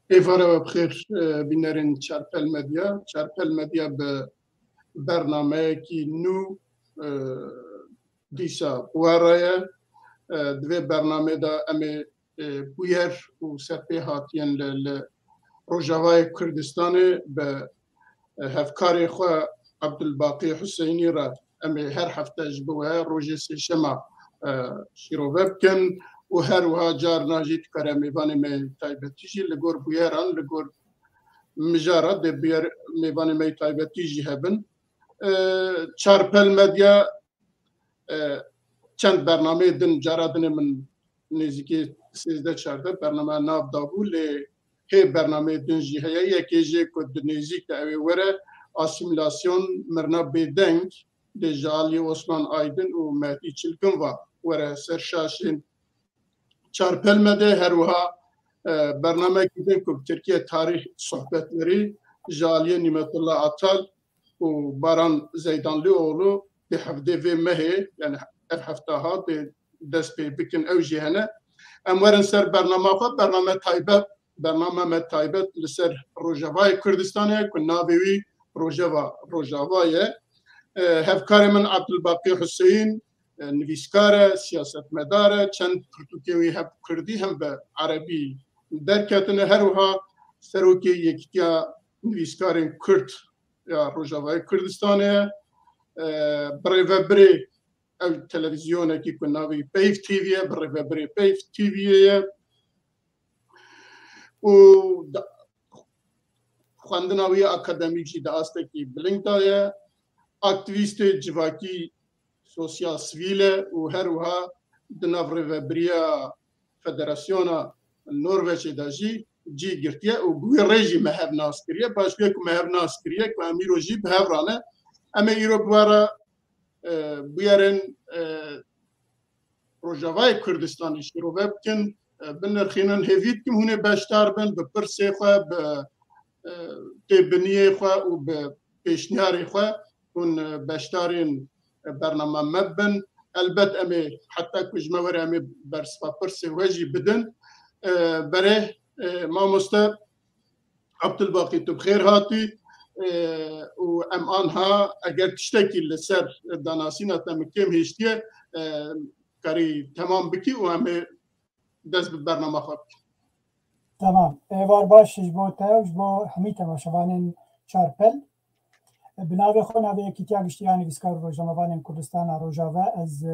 ایواره بخیر بینرین چارپل مدیا. چارپل مدیا به برنامه کی نو دیسا بوارای دوی برنامه دا امی بویر و سرپی هاتین لروجاوای کردستان به هفکاری خواه عبدالباقی حسینی را امی هر هفته جبوه روژه سشما شروع بکن و هر وها جار ناجید کار میوانی می تایبتیجی لگور بویران لگور مجارات ده بیر میوانی می تایبتیجی هبن چارپل مدیا چند برنامه دن جارادن من نزدیکی 13-14 برنامه ناف دابو لی هی برنامه دن جی هیا یکی جی کد نزدیک اوی وره اسیمیلاسیون مرنا بدنگ ده جالی عثمان آیدن و مهدی چلکن وره سرشاشین چارپل مده هر وها برنامه کدن که ترکیه تاریخ صحبتleri جالی نعمت الله عطال و باران زیدانلی اولو ده هفته و مهی یعنی هفته ها ده دست پی بکن او جهنه امورن سر برنامه تایبت لسر روجاوای کردستانه که ناویوی روجاوای هفکار من عبدالباقی حسین نویسکار سیاستمدار چند پرتوکیوی هف کردی هم به عربی درکتنه هر وها سروکی یکتیا نویسکارین کرد یا روجاوای کردستانه برای وبری او تلویزیونه که کناوی پیف تیویه برای وبری پیف تیویه و خواندناوی اکادمیکی داسته که بلنگ دایه اکتیویست جواکی سوسیال سویله و هر وها دناوری وبریا فدراسیون نروژ داجی جی گرتیه و بوی رژی مهب ناس کریه باشگاه که مهب ناس کریه که امیرو جی بهب رانه اما ایرو بوارا بیارن روجاوای کردستانی شروع بکن بنرخینن هفید کم هونه باشتار بن به پرسه خواه به تبنیه خواه و به پیشنیاری خواه اون باشتارین برنامه مبن البته امی حتی کجمور امی برسپا پرسه وجی بدن بره ما مست عبدالباقی تو بخیر هاتی و ام آنها اگر تشتکی لسر داناسینا تمکیم هشتیه کاری تمام بکی و همه دست به برنامه خواب تمام ایوار باش جبوتا و جبو همی تماشوانین چارپل بناوی خو ناوی یکی تیا گشتیانی بسکار روجنوانین کردستان روجاوه از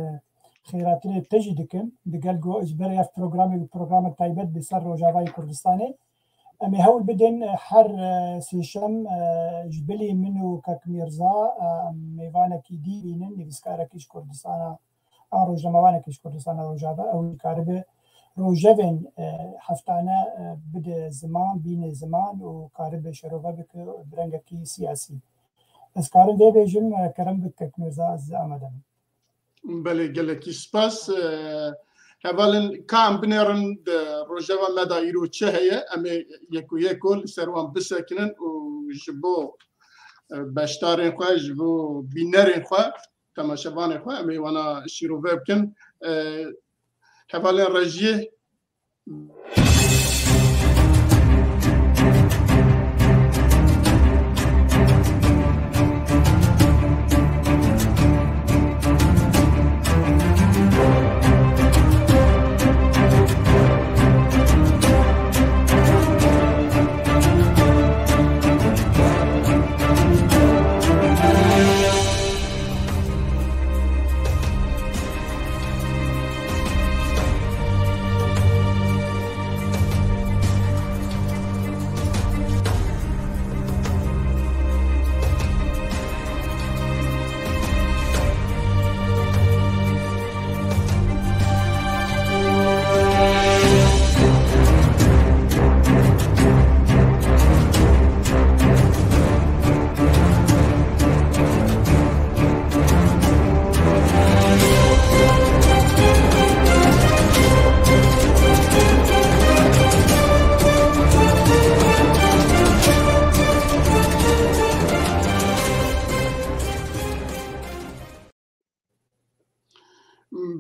خیراتری تجی دکم دگل گو اجبری اف پروگرام تایبت بسر روجاوای کردستانی امی هول بدن هر سیشم جبلی منو کاک میرزا میوانه کی دی بینن نویسکاره کش کردستان روجنوانه کش کردستان روجاوه او کاربه روجاوین هفتانه بده زمان بین زمان و کاربه شروع بک برنگ کی سیاسی از کارم ده بیجم کرم بک کاک میرزا از آمدم بله گلکی سپاس هوالن کام بنرن روجاوا مدایرو چه هیه امی یکول سروان بسکنن و جبو باشتارین خواه جبو بینرین خواه تماشاوان خواه امی وانا شروع بکن هوالن رجیه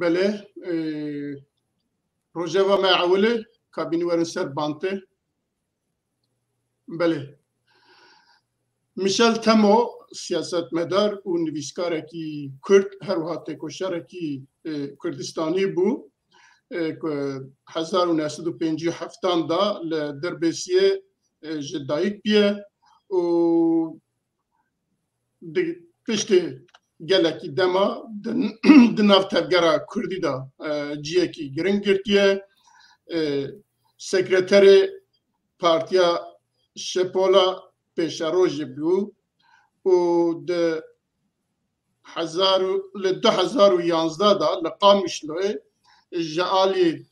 بله روجاوا معوله کابینی ورن سر بانته بله میشل تمو سیاستمدار و نویسکارکی کرد هر وقت تکوشرکی کردستانی بو که 1957 دا لدربسیه جدایک بیه و پشت گلکی دما دناف تفگرا کردی دا جیه کی گرنگ گرتیه سکرتر پارتیا شپولا پیشاروژ بیو و ده 2011 دا لقامش لوه جعالی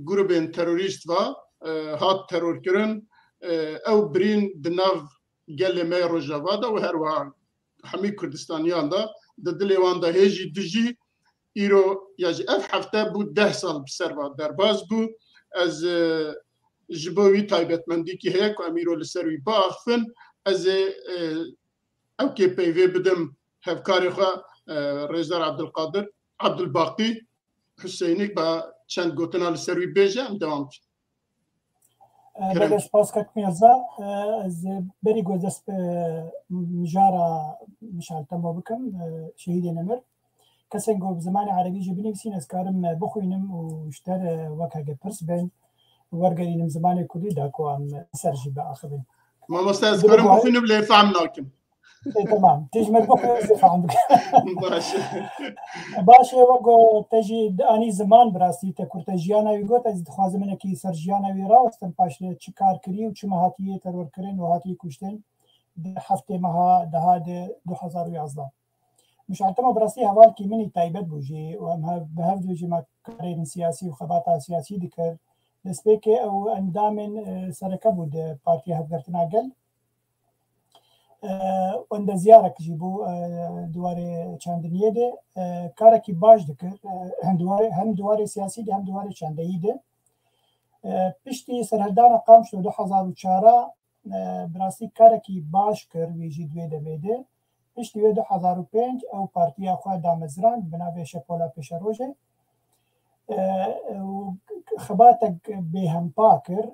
گروبین تروریست و هات ترور کرن او برین دناف گل می روجاوا دا و هر وان همی کردستانیان دا دلیوان دا هیجی دجی ایرو یاجی اف هفته بود 10 سال بسر و درباز بود از جبوی تایبتمندی که هیک و امیرو لسروی باخفن از او که پیوی بدم هفکاری خواه رئیسدار عبدالقادر عبدالباقی حسینی با چند گوتنا لسروی بیجه هم دوام کرد. بله سپاس کت میرزا از بری گذشت مجارا مشعل تمو بکم شهید نمر کسی گفت زمان عربی جی بنویسین از کارم بخوینم و اشتر وکه پرس بین ورگرینم زمان کردی داکو هم سرجی با آخرین ما مستاز کارم بخوینم لی فهم ناکم تمام تجمع بخوین فهم بکم باشه وگو تجی آنی زمان براستی تکرت جیانوی گوت از خوازم نکی سر جیانوی راستن پاشله چی کار کری و چی مهاتیه ترور کرن و هاتی کشتن هفته مها دهاد 2011 مش عتما براستی حوال کی منی تایبت بوجی و هم به هر دوجی ما کارین سیاسی و خبات سیاسی دکر نسبه او اندام سرکه بود پارتی هفگرتنا گل وند زیاره جیبو دواره چندنیه ده کار کی باش دکر هم دواره سیاسی ده هم دواره چندهی ده پشتی سرهدان قام شد 2004 براستی کار کی باش کر ویجی دوی ده بیده پشتی 2005 او پارتی خود دامزران بنابه شپولا پیشروجه خباتك بهم باكر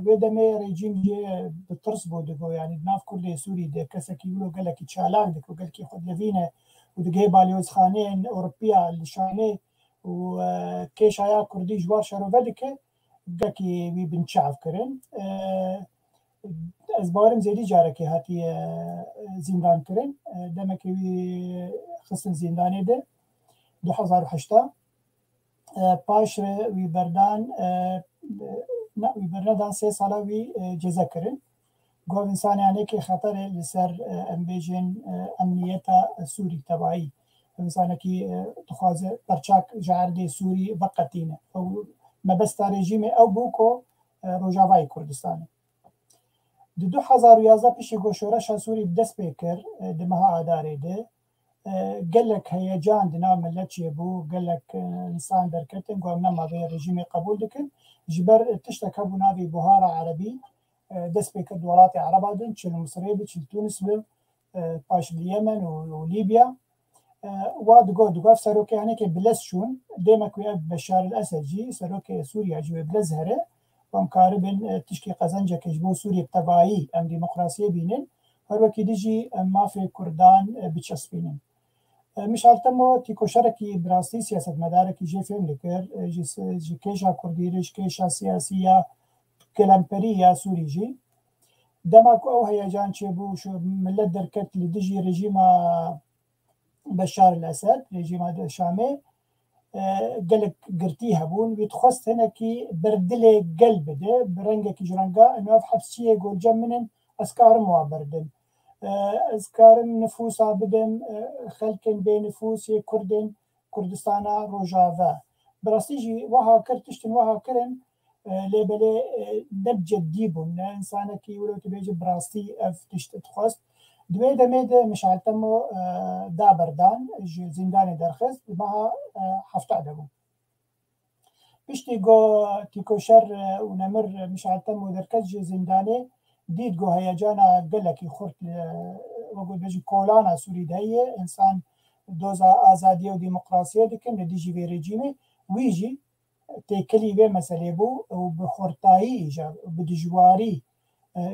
ودمي ريجيم جي بترس بودو يعني بناف كل سوري ده كسكي يقولوا قال لك تشالان دك وقال لك خد لفينا ودقي باليوز خانين اوروبيا الشامي وكيش هيا كردي جوار شارو فدك قال كي بي بنشعف كرن از بارم زيدي جاركي هاتي زندان كرن دمك خصن زنداني ده 2008 پاش وی بردان وی بردان 3 ساله وی جزا کرن گو انسانیانه که خطر لسر امبیجن امنیتا سوری تبعی انسانه که تخوازه پرچاک جعرده سوری وقتینه او مبستا رژیم او بوکو روجاوای کردستانه دو 2011 پیش گوشورش سوری دست بکر دمها آداره ده قال لك هيجان دنا ملتشي بو قال لك انسان دركتن قام ما بين رجيم قبول دكن جبر تشتكى ابو نادي بهاره عربي دس بك دولات عربا دن تشل مصري بتشل تونس باش اليمن وليبيا واد دقو سروكي يعني كي بلس شون ديما كوي بشار الاسد جي سروكي سوريا جي بلزهره ومقاربن تشكي قزنجه كجبو سوريا تبعي ام ديمقراطيه بينن هر وكي ديجي ما في كردان بتشسبينن مش عارفه تيكو شركي براسي سياسه مداركي جي فهم لكر جي كيشا كرديرش كيشا سياسيه كلامبريه سوري جي دماكو او هيجان شبو شو ملت دركت لدجي رجيم بشار الاسد رجيم الشامي قالك قرتيها بون بيتخص هنا كي بردلي قلب ده برنجك جرانجا انه في حبسيه يقول جمنن اسكار مو بردن اذكار نفوس بدم خلكن بين نفوس كردن كردستانا روجافا براسيجي وها كرتشتن وها كرن لبلي نبجد ديبون انسانكي ولو تبيجي براستي اف تشت خواست دوی دمه مش عالتمو دا بردان زندان درخست بها هفته دبو بشتي جو تيكو شر ونمر مش عالتمو دركز زنداني دید گو هیجانا گلکی خورد وگو بجی کولانا سوری دهیه انسان دوزا آزادی و دیمقراطیه دکن ندیجی وی رژیمه ویجی تکلی وی مسئله بو و بخورتایی ایجا و بدجواری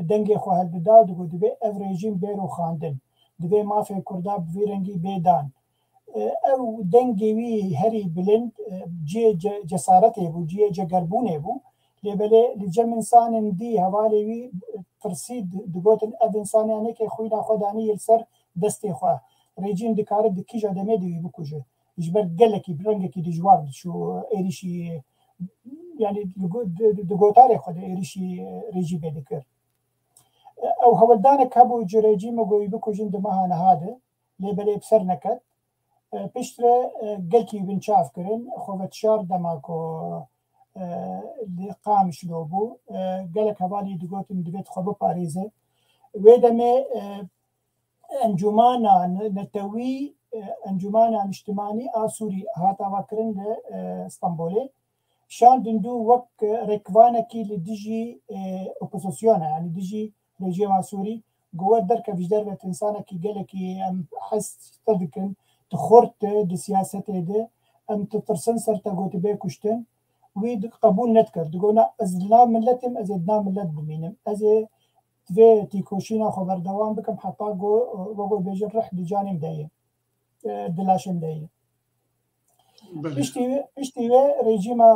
دەنگێ خۆ هەڵبدا و دەگوت دەبێ ئەو ڕێژیم بێر و خواندن دەبێ مافێ کووردا بڤێ رەنگی بێدان ئەو دەنگێوی هەری بلند جێ جەسارەتێ بوو جێ جەگەربوونێ بوو لێبەلێ لەجە ئینسانên dî hevalê wî pirsî digotin ev insanyanekê xwî naxwedanî yê ser destê xwe rejîm dikare di kîja demê de wî bikuje ji ber gelekî rengekî dijwar diçû êrişî yani di gotarê xwe de êrişî rejîmê dikir ew hewildanek hebû ji rejîma got wî bikujin di meha niha de lêbelê bi ser neket piştre gelkî binçav kirin xwevetşar dema ku li Qamişlo bû gelek hevalî digotin divêt xwe biparêze wê demê encûmana netewî encûmana niştimanî a Sûrî hatavakirin li Stenbolê şandin dû wek rêkvanekî li dijî opozisyona yani dijî rejîma Sûrî got derkev ji derve însanekî gelekî em hest dikin dixort di siyasetê de em titirsin ser te gotibê kuştin wî qebûl nedikir digot ez li nav milletim ez ê di nav millet bimînim ez ê divê tîkoşîna xwe berdewam bikim heta got bêjin rih di canêm de ye di laşêm de ye piştî wê rejîma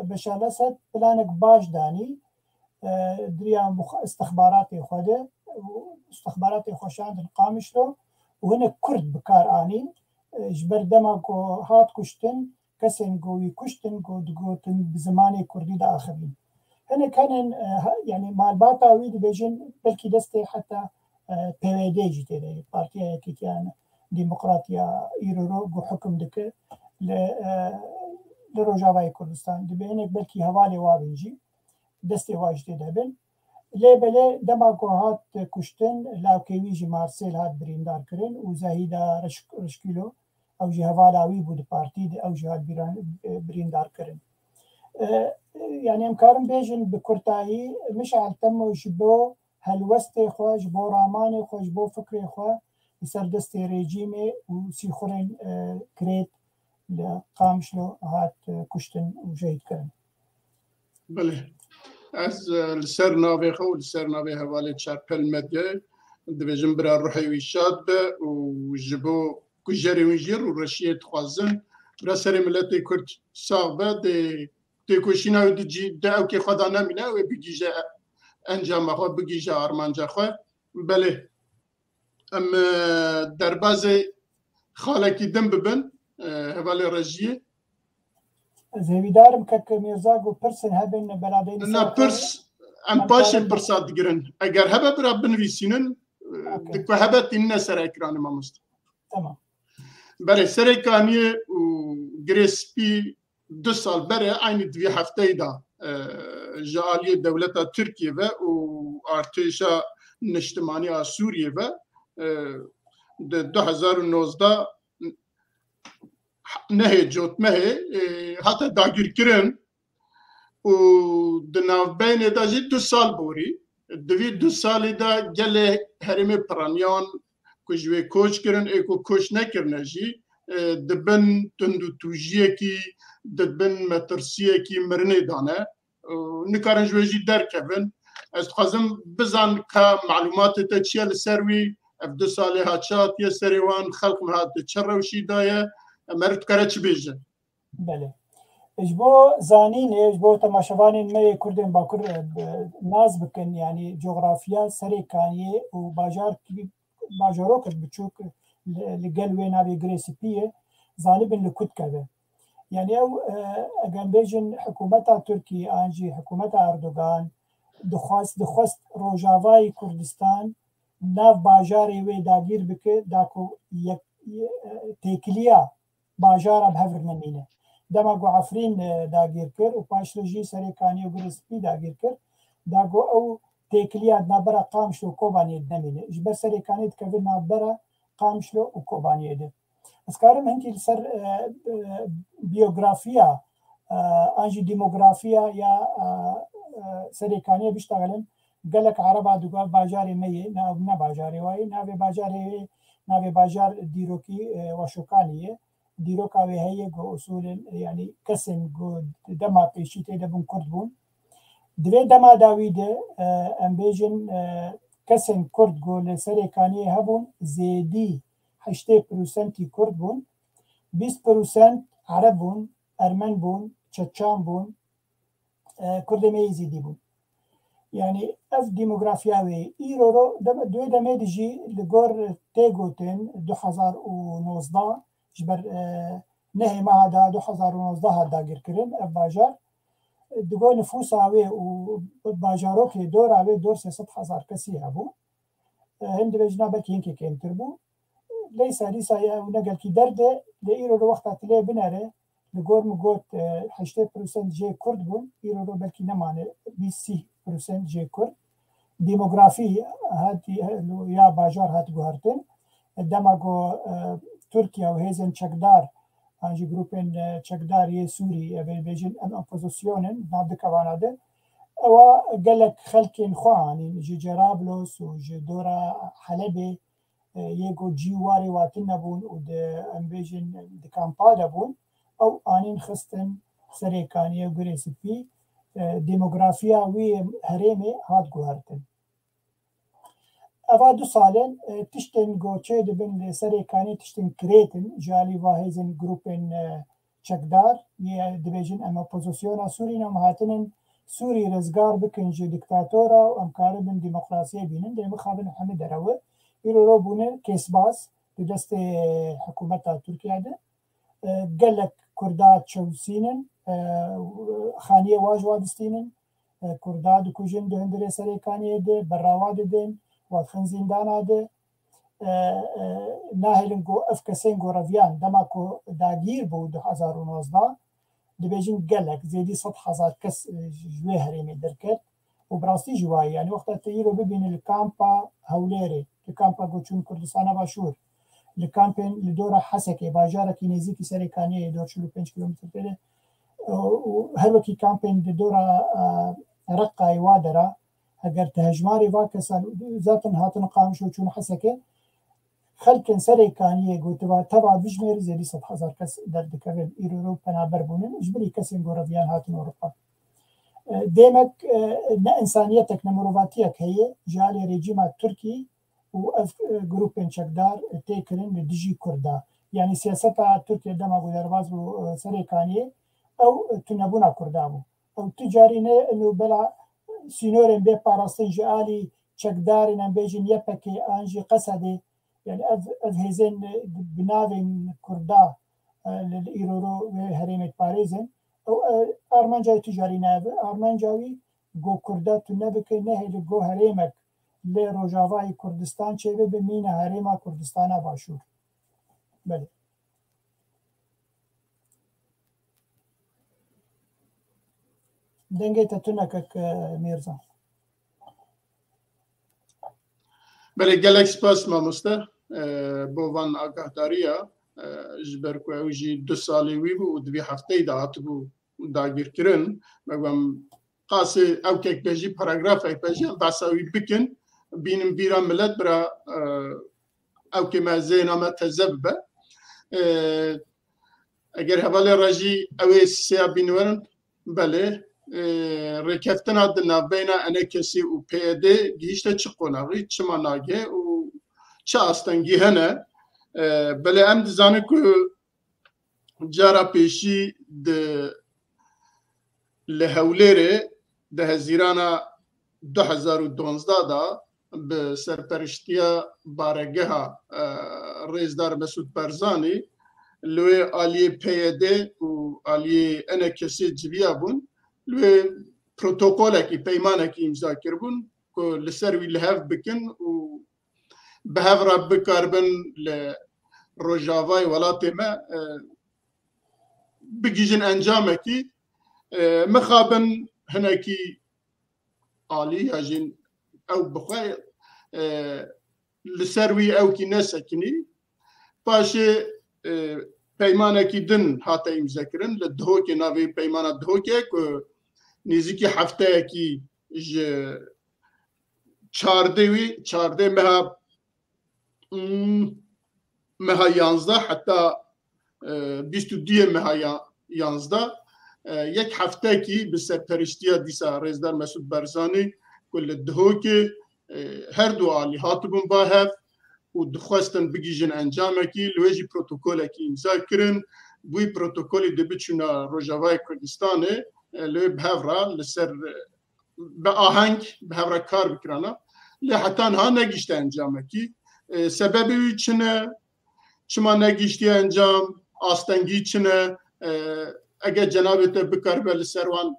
Beşar Esed planek baş danî diriyan istixbaratê xwe de istixbaratê xwe şandin Qamişlo û hinek Kurd bi kar anîn ji ber dema ku hat kuştin kesên got wî kuştin got digotin bi zimanê Kurdî de axivîn hinek henin yani malbata wî dibêjin belkî destê heta PVD jî tê de ye Partiya Yekîtiya Demokratiya îro got hukm dike li Rojavayê Kurdistan dibe hinek belkî hevalê wa bin jî destê wa jî tê de bin lêbelê dema ku hat kuştin lawkê wî jî Marsêl hat birîndar kirin û Zehîda Reşkîlo ew jî hevala wî bû di partî de ew jî hat birîndar kirin yani em karin bêjin bi kurtayî Mişal Temo ji bo helwestê xwe ji bo ramanê xwe ji bo fikrê xwe li ser destê rejîmê û sîxurên kirêt li Qamişlo hat kuştin û jehîd kirin Belê ez li ser navê xwe û li ser navê hevalê Çarpel Medyayê dibêjim bira ruhê wî şad be û ji bo ku jerê wî jî rûreşiyê dixwazin bira serê milletê Kurd sax be dê têkoşîna wî di ewkê xwe da nemîne wê bigîje encama xwe bigîje armanca xwe belê em derbasê xalekî din bibin hevalê rejiyê ez hêvîdarim keke Mîrza got pirsên hebin beladeyî na pirs em paşê pirsa digirin eger hebe bira binivîsînin ku hebe tînine ser ekranê mamoste tamam belê serêkaniyê û girê spî 2 sal berê aynî divê hefteyê da ji aliyê dewleta Tirkiye ve û artêşa niştimaniya Sûriyê ve di 2019 nehê cotmehê hate dagirkirin û di navbeynê de jî 2 sal borî di vî 2 salê de gelê herêmê piraniyan ku ji wê koç kirin ê ku koç nekirine jî dibin tund û tûjiyekî dibin metirsiyekî mirinê dane nikarin ji wê jî derkevin ez dixwazim bizan ka malûmatê te çi ye li ser wî ev 2 salê hat hatiye serê wan xelq hat di çi rewşî daye em her dikare çi bêje belê ji bo zanînê ji bo temaşevanên me yê Kurdên Bakur naz bikin yani coğrafiya serêkaniyê û bajarokek biçûk li gel wê navê Girêspî ye zanîbin li ku dikeve yani ew eger bêjin hikûmeta Tirkiyê an jî hikûmeta Erdogan dixwest Rojavayê Kurdistan nav bajarê wê dagîr bike da ku têkiliya bajara bi hev nemîne dema got Efrîn dagîr kir û paşre jî serêkaniyê Girêspî dagîr kir da got ew têkiliya navbera Qamişlo û Kobaniyê nemîne ji ber serêkaniyê dikeve navbera Qamişlo û Kobaniyê de ez karim hinkî li ser biyografiya an jî demografiya ya serêkaniyê biştegelim gelek ereba digot bajarê me ye ne bajarê wa ye navê bajar dîrokî Weşokanî ye dîroka wê heye got usulên yani kesên got dema pêşî tê de bûn Kurd bûn دوی دما داویده ام بیجن کسن کرد گو لسرکانی هبون زیدی 80% کرد بون 20% عرب بون ارمن بون چچان بون کرد میزیدی بون يعني اف ديموغرافياوي ايرو دوی دمه دیجی لگور تیگوتن 2019 جبر نهي ما هذا 2019 هذا غير كرين اف باجار دگو نفوس اوی و باجارو که دور اوی دور 300,000 کسی هبو هند بجنا بکی هنکی کم تربو ليس یا نقل کی درده لإيرو رو وقت تلی بناره لگور مگوت 80% جي كرد بون إيرو رو بلكي نمانه 20% جي كرد ديموغرافي هاتي يا باجار هات جوهرتن دما جو تركيا وهيزن چكدار انجي جروبين چكدار يه سوري بيجن ام اوبوزيسيونن نابد كواناده او قالك خلكين خواني جي جرابلس وجي دورا حلبي يجو جيواري واتنبون ود ام بيجن د كامبادا بون او انين خستن سريكانيه وغريسبي ديموغرافيا وي هريمي هات جوهرتن اوا 2 سالن تشتن گوچه دبن سريكاني تشتن كريتن جالي واهيزن جروبن چكدار يه دبيجن اما اوبوزيسيون سوري نمهاتن سوري رزگار بكن جي ديكتاتورا وامكار بن ديمقراطيه بينن دي مخابن حمد دروه يرو روبونه كيسباس بدست حكومه تركيا ده قالك كردات شوسينن خانيه واجوادستينن كردات كوجن ده هندري سريكانيه ده براواد دين وخن زندان ده ناهلنگو افکسنگو رویان دماکو داگیر بود 2019 دبیجن قالك زيدي 100,000 كس جوي هريمي دركت وبراستي جواي يعني وقت تيرو ببين الكامبا هوليري الكامبا گوچون كردستان باشور الكامبين لدورة حسكي باجارة كينيزيكي سريكانية دور 45 كيلومتر بده وهلوكي كامبين لدورة رقا يوادرة اگر تهجماري واكسان ذاتن هاتن قامشو چون حسكي خلكن سريكانية قوتوا تبع بجمير زي 100,000 كس درد كرن إيرو بنابر بونن إجبري كسين غورفيان هاتن أوروبا ديمك نا إنسانيتك نمروفاتيك هي جالي ريجيما التركي وأف جروبين شكدار تيكرن لدجي كردا يعني سياسة تركيا دما قدرباز سريكانية أو تنبونا كردابو أو تجارينه إنه بلا سينورين بي باراستين جالي شكدارين بيجن يبكي أنجي قصدي يعني هزين بناوين كردا للإيرورو هريمة باريزن أو أرمان جاوي تجاري نابه أرمان جاوي جو كردا تنبكي نهي لجو هريمك لروجاواي كردستان چه بمين هريما كردستان باشور بله دنگه تتونكك ميرزا بله گلک سپاس ماموسته بوان آگاهداریا جبر کو اوجی 2 سالی وی بو 2 هفته دات بو داگیر کرن مگم قاس او کک بجی پاراگراف ای بجی داساوی بکن بینم بیرا ملت برا او که ما زینا ما تزبه اگر حوالی راجی اوی سیا بینورن بله رکفتن عدنا بین انا کسی و پیده گیشت چه قناغی چه مناگه و چه استنگی هنه بله ام دزانه که جارا پیشی ده لحولیره ده هزیرانا 2012 دا به سرپرشتیا بارگه رئیسدار مسعود برزانی لوی آلیه پیده و آلیه انا کسی جویا بون لوی پروتوکوله کی پیمانه کی امضا کربون که لسروی لحف بکن و به هف را بکاربن لروجاوای ولات ما بگیجن انجامه کی مخابن هناکی آلی هجین او بخواه لسروی او کی نسکنی باشه پیمانه کی دن هاته امضا کرن لدهو که ناوی پیمانه دهو که نزدیکی هفته کی چارده مها 11 حتی 22 مها 11 یک هفته کی به سرپرستی دیسا رزدار مسعود بارزانی کل دهو که هر دو عالی هاتبون با هف و دخواستن بگیجن انجامه کی لویجی پروتوکول کی امضا کرن بوی پروتوکولی دبیچونا روجاوای کردستانه لوی بهورا لسر به آهنگ بهورا کار بکرانا لحتى ها نگیشته انجامه کی سببی چنه چما نگیشتی انجام آستنگی چنه اگر جنابت بکار به لسروان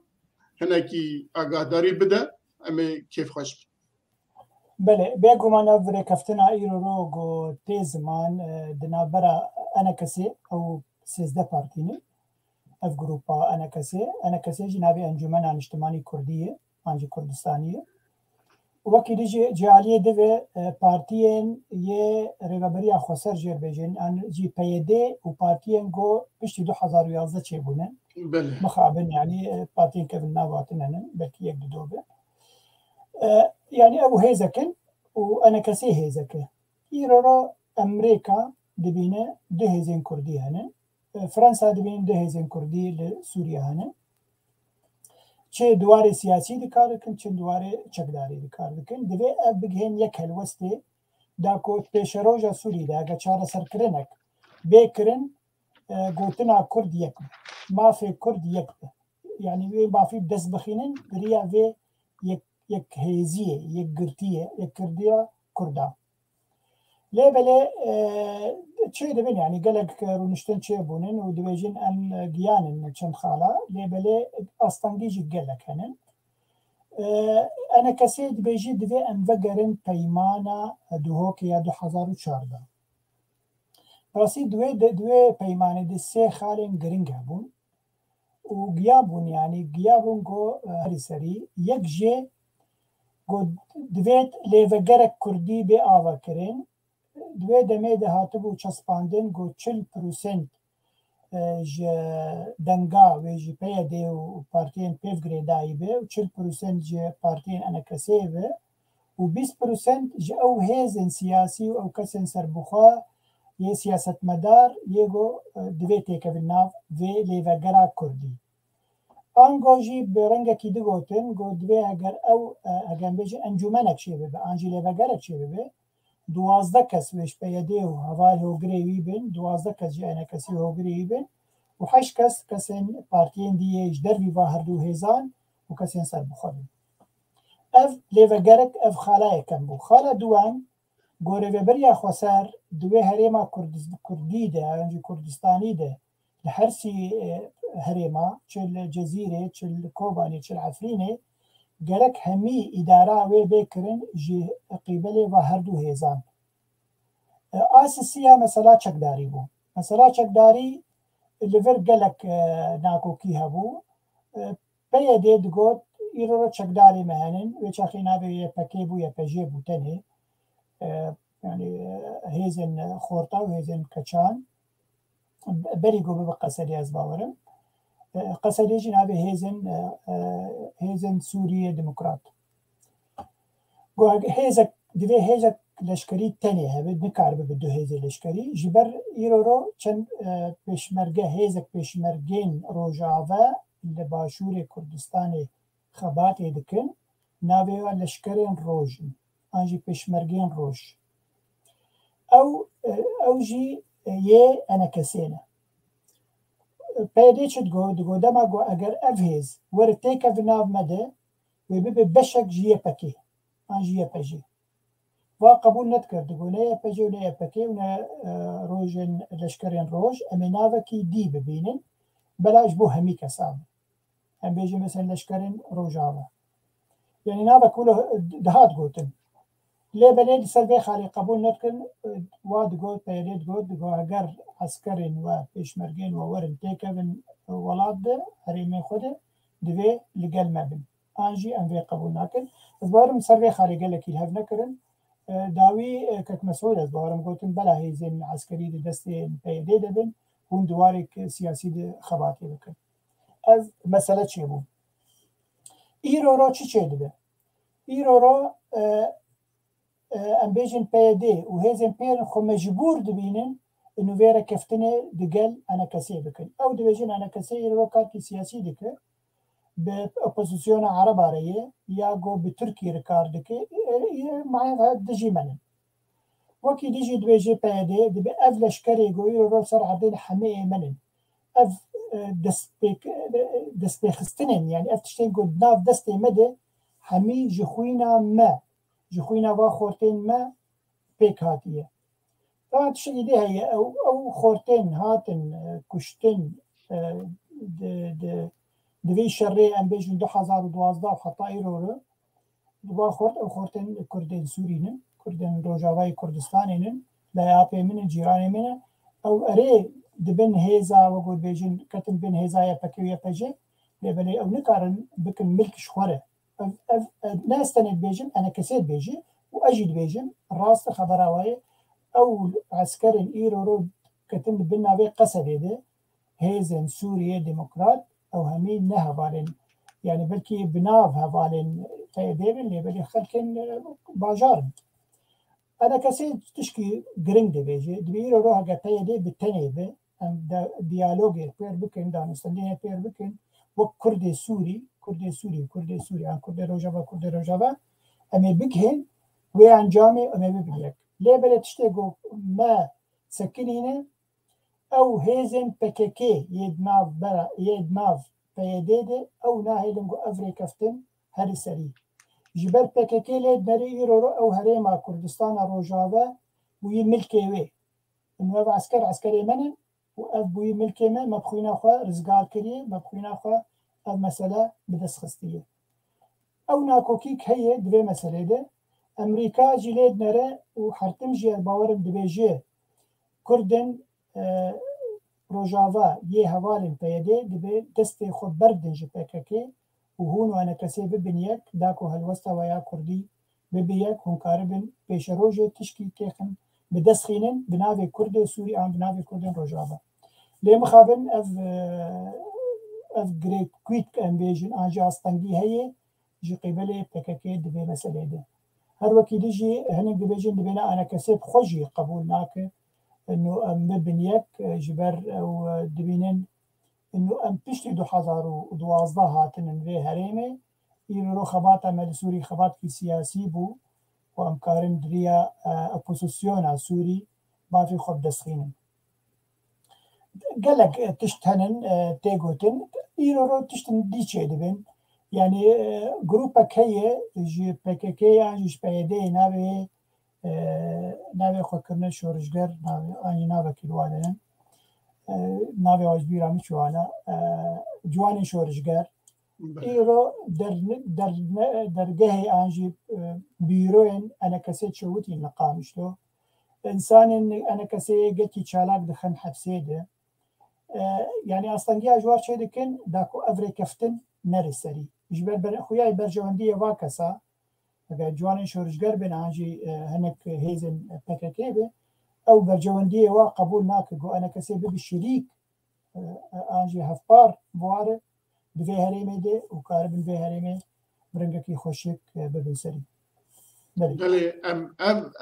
هنکی آگاهداری بده اما کیف خوش بید بله بگو من افره کفتنا ایرو رو گو تیزمان دنابرا انا کسی او 13 پارتینه اف گروپا انا کسی جنابی انجمن اجتماعی کردیه انجی کردستانیه وکی دیجی جالیه دوه پارتیین یه رگبری خسر جر بیجن ان جی پیده و پارتیین گو پشتی 2011 چه بونه مخابن یعنی پارتیین که نواتنن بلکی یک دو به يعني أبو هيزكن وأنا كسي هيزكه يرى أمريكا دبينه ده هيزين كردي هنا فرنسا دبين ده هيزين كردي لسوريا هنا چه دواره سیاسی دکار کن چه دواره چکداری دکار کن دوی اب بگهن یک هلوسته دا کو پیشروجا سوری دا اگه چاره سرکرنک بکرن گوتنا کرد یک مافی کرد یک یعنی وی مافی دست بخینن بریا وی یک هیزیه یک گرتیه یک کردیا کردا لبله چه دبن يعني قالك رونشتن چه بونن و دبيجين ان گيانن چند خاله لبله استنگيجي قالك هنن انا كسيد بيجي دبي ان وگرن پیمانا دوهوك يا 2014 راسي دوه پیمانه دي سه خالن گرنگ هبون و گيابون يعني گيابون گو سري یک جه گو دویت لوگرک کردی بي آوا کرن دوی دمه ده هاتبو چسپاندن گو 40% دنگا و جی پیده و پارتین پیف گریدایی به و 40% جی پارتین انکسی به و 20% جی او هیزن سیاسی و او کسن سربخوا یه سیاست مدار یه گو دوی تیکه بناف و لیوگرا کردی آنگو جی برنگه کی دو گوتن گو دوی اگر او اگر بیجی انجومنک چه به آنجی لیوگرک چه به 12 کس وش پیاده و هوای هوگری بین 12 کس جای کسی هوگری بین و 8 کس کسین پارتیین دیگه در ویوا هر دو هزان و کسین سر بخورن اف لیوگرک اف خالای کم بو خالا دوان گوره و بریا خسر دوی هریما کردی ده انجی کردستانی ده لهر سی هریما چل جزیره چل کوبانی چل عفرینه گرک همی اداره و بکرن جی قیبله و هر دو هزان آسیسیه مثلا چکداری بو مثلا چکداری لیور گلک ناکوکی هبو پیده دگوت ایرو رو چکداری مهنن و چاخینا به یه پکی بو یه پجی بو تنه یعنی هیزن خورتا و هیزن کچان بری گو به قصری از باورم قصری جنابه هیزن سوریه دموکرات گو هیزک دوی هیزک لشکری تنه هبید نکار بده هیزه لشکری جبر ایرو رو چند پیشمرگه هیزک پیشمرگین روجاوه لباشور کردستان خبات دکن ناوی لشکرین روجن آنجی پیشمرگین روج او جی یه انا کسینه پیده چد گو دما گو اگر افهیز ور تیک اف ناو مده و ببه بشک جیه پکی آنجیه پجی و قبول نتکرد گو نه پجی و نه پکی و نه روژن لشکرین روژ امی ناو کی دی ببینن بلاش بو همی کساب هم بیجی مثلا لشکرین روژاوه یعنی ناو کلو دهات گوتن لی بلید سلوی خالی قبول نتکن واد گوت پیدید گو اگر عسکرین و پیشمرگین و ورن تیکن ولاد ده هریمین خوده دوی لگل مبن آنجی انوی قبول نکن از بارم سلوی خالی گلکی هف نکرن داوی کک مسئول از بارم گوتن بلا هیزین عسکری ده دستی پیدید بن هون دواری سیاسی ده خباتی بکن از مسئله چی بود ایرو رو چی ده ایرو رو ام بیجن پیده و هیزن پیر خو مجبور دبینن انه فيرا كفتنه دقل انا كسي بكن او دبيجن انا كسي رو كارتي سياسي دك باوبوزيسيون عرب عريه يا جو بتركي ريكارد دك معايا دجي من وكي ديجي دبيجي بادي دبي افلش كاري جو يرو صار عدين حميه من اف دستبخستنن يعني اف تشتين قد ناف دستي مدى حمي جخوينا واخورتين ما بيك هاتيه طبعا تشتي دي هي او خورتين هاتن كشتن دوی شرعی ام بیشتر 2012 و حتی ایران دو خورد او خورتن کردین سورینن کردین روجاوای کردستانینن لایاپی من جیرانی من او اره دبن هیزا و گود بیشتر کتن بن هیزا یا پکیو پجی لبنی او نکارن بکن ملک شخوره ناستند بیشتر انا کسید بیشتر و اجید بیشتر راست خبرهای او عسكرين ايرو كتن بالنابي قصدي هيزن سوريا ديمقراط او همين نهبالين يعني بلكي بناف هبالين تيديبن اللي بلي خلكن باجار انا كسي تشكي جرينج دي بيجي دبيرو روها قتيدي بالتنيبه ديالوجي بير بكن دانستانيه بير بكن وكردي سوري عن كردي روجافا امي بكهن ويان جامي امي ببليك ليه بلا تشتغو ما سكنينه او هيزن بككي يدناف بيديده او ناهيدنغو افري كفتن هري سري جبال بككي ليد نري يرورو او هريما كردستان روجافا وي ملكيوي انو عسكري منن واف بوي ملكي من مبخوينا خوا رزقار كريه مبخوينا خوا المسألة بدس خستيه او ناكوكيك هي دوي مسألة ده امريكا جليد نرى وحرتم جي باورم دبيجي كردن روجافا يه هوالن بيدي دبي دستي خود بردن جي بككي وهونو انا كسي ببنيك داكو هالوستا ويا كردي ببيك هون كاربن بيش روجي تشكي كيخن بدسخينن بناوي كردي سوري عن بناوي كردن روجافا ليه مخابن اف جريت كويت انفيجن انجي استنجي هي جي قبلي بككي دبي مسألة ده هر وكي ديجي هنك دبيجين دبينا انا كسب خوجي قبول ناك انه ام ببنيك جبر او دبينن انه ام بيشتي 2012 هاتن في هريمه يرو خبات عمل سوري خبات في سياسي بو وام كارن دريا اپوزيسيون سوري ما في خب دسخين قالك تشتهنن تيغوتن يرو تشتن ديتشي دبن يعني جروبك هي جي بككي يعني جي بيدي ناوي خكرنا شورجگر ناوي ناوي كيلوانن ناوي واجبيرا مشوانا جواني شورجگر ايرو درجه انجي بيروين انا كسيت شوتي نقامشلو انسان انا كسي قلتي شالاك دخن حبسيده يعني اصلا جا جوار شي دكن داكو افري كفتن نرسري جبر خوياي برجوانديه واكسا اگر جوان شورجگر بن انجي هنك هيزن بككيبه او برجوانديه وا قبول ناك جو انا كسي بالشريك انجي هفبار بواره بفي هريمه دي وكارب بفي هريمه برنگكي خوشك ببسري بله ام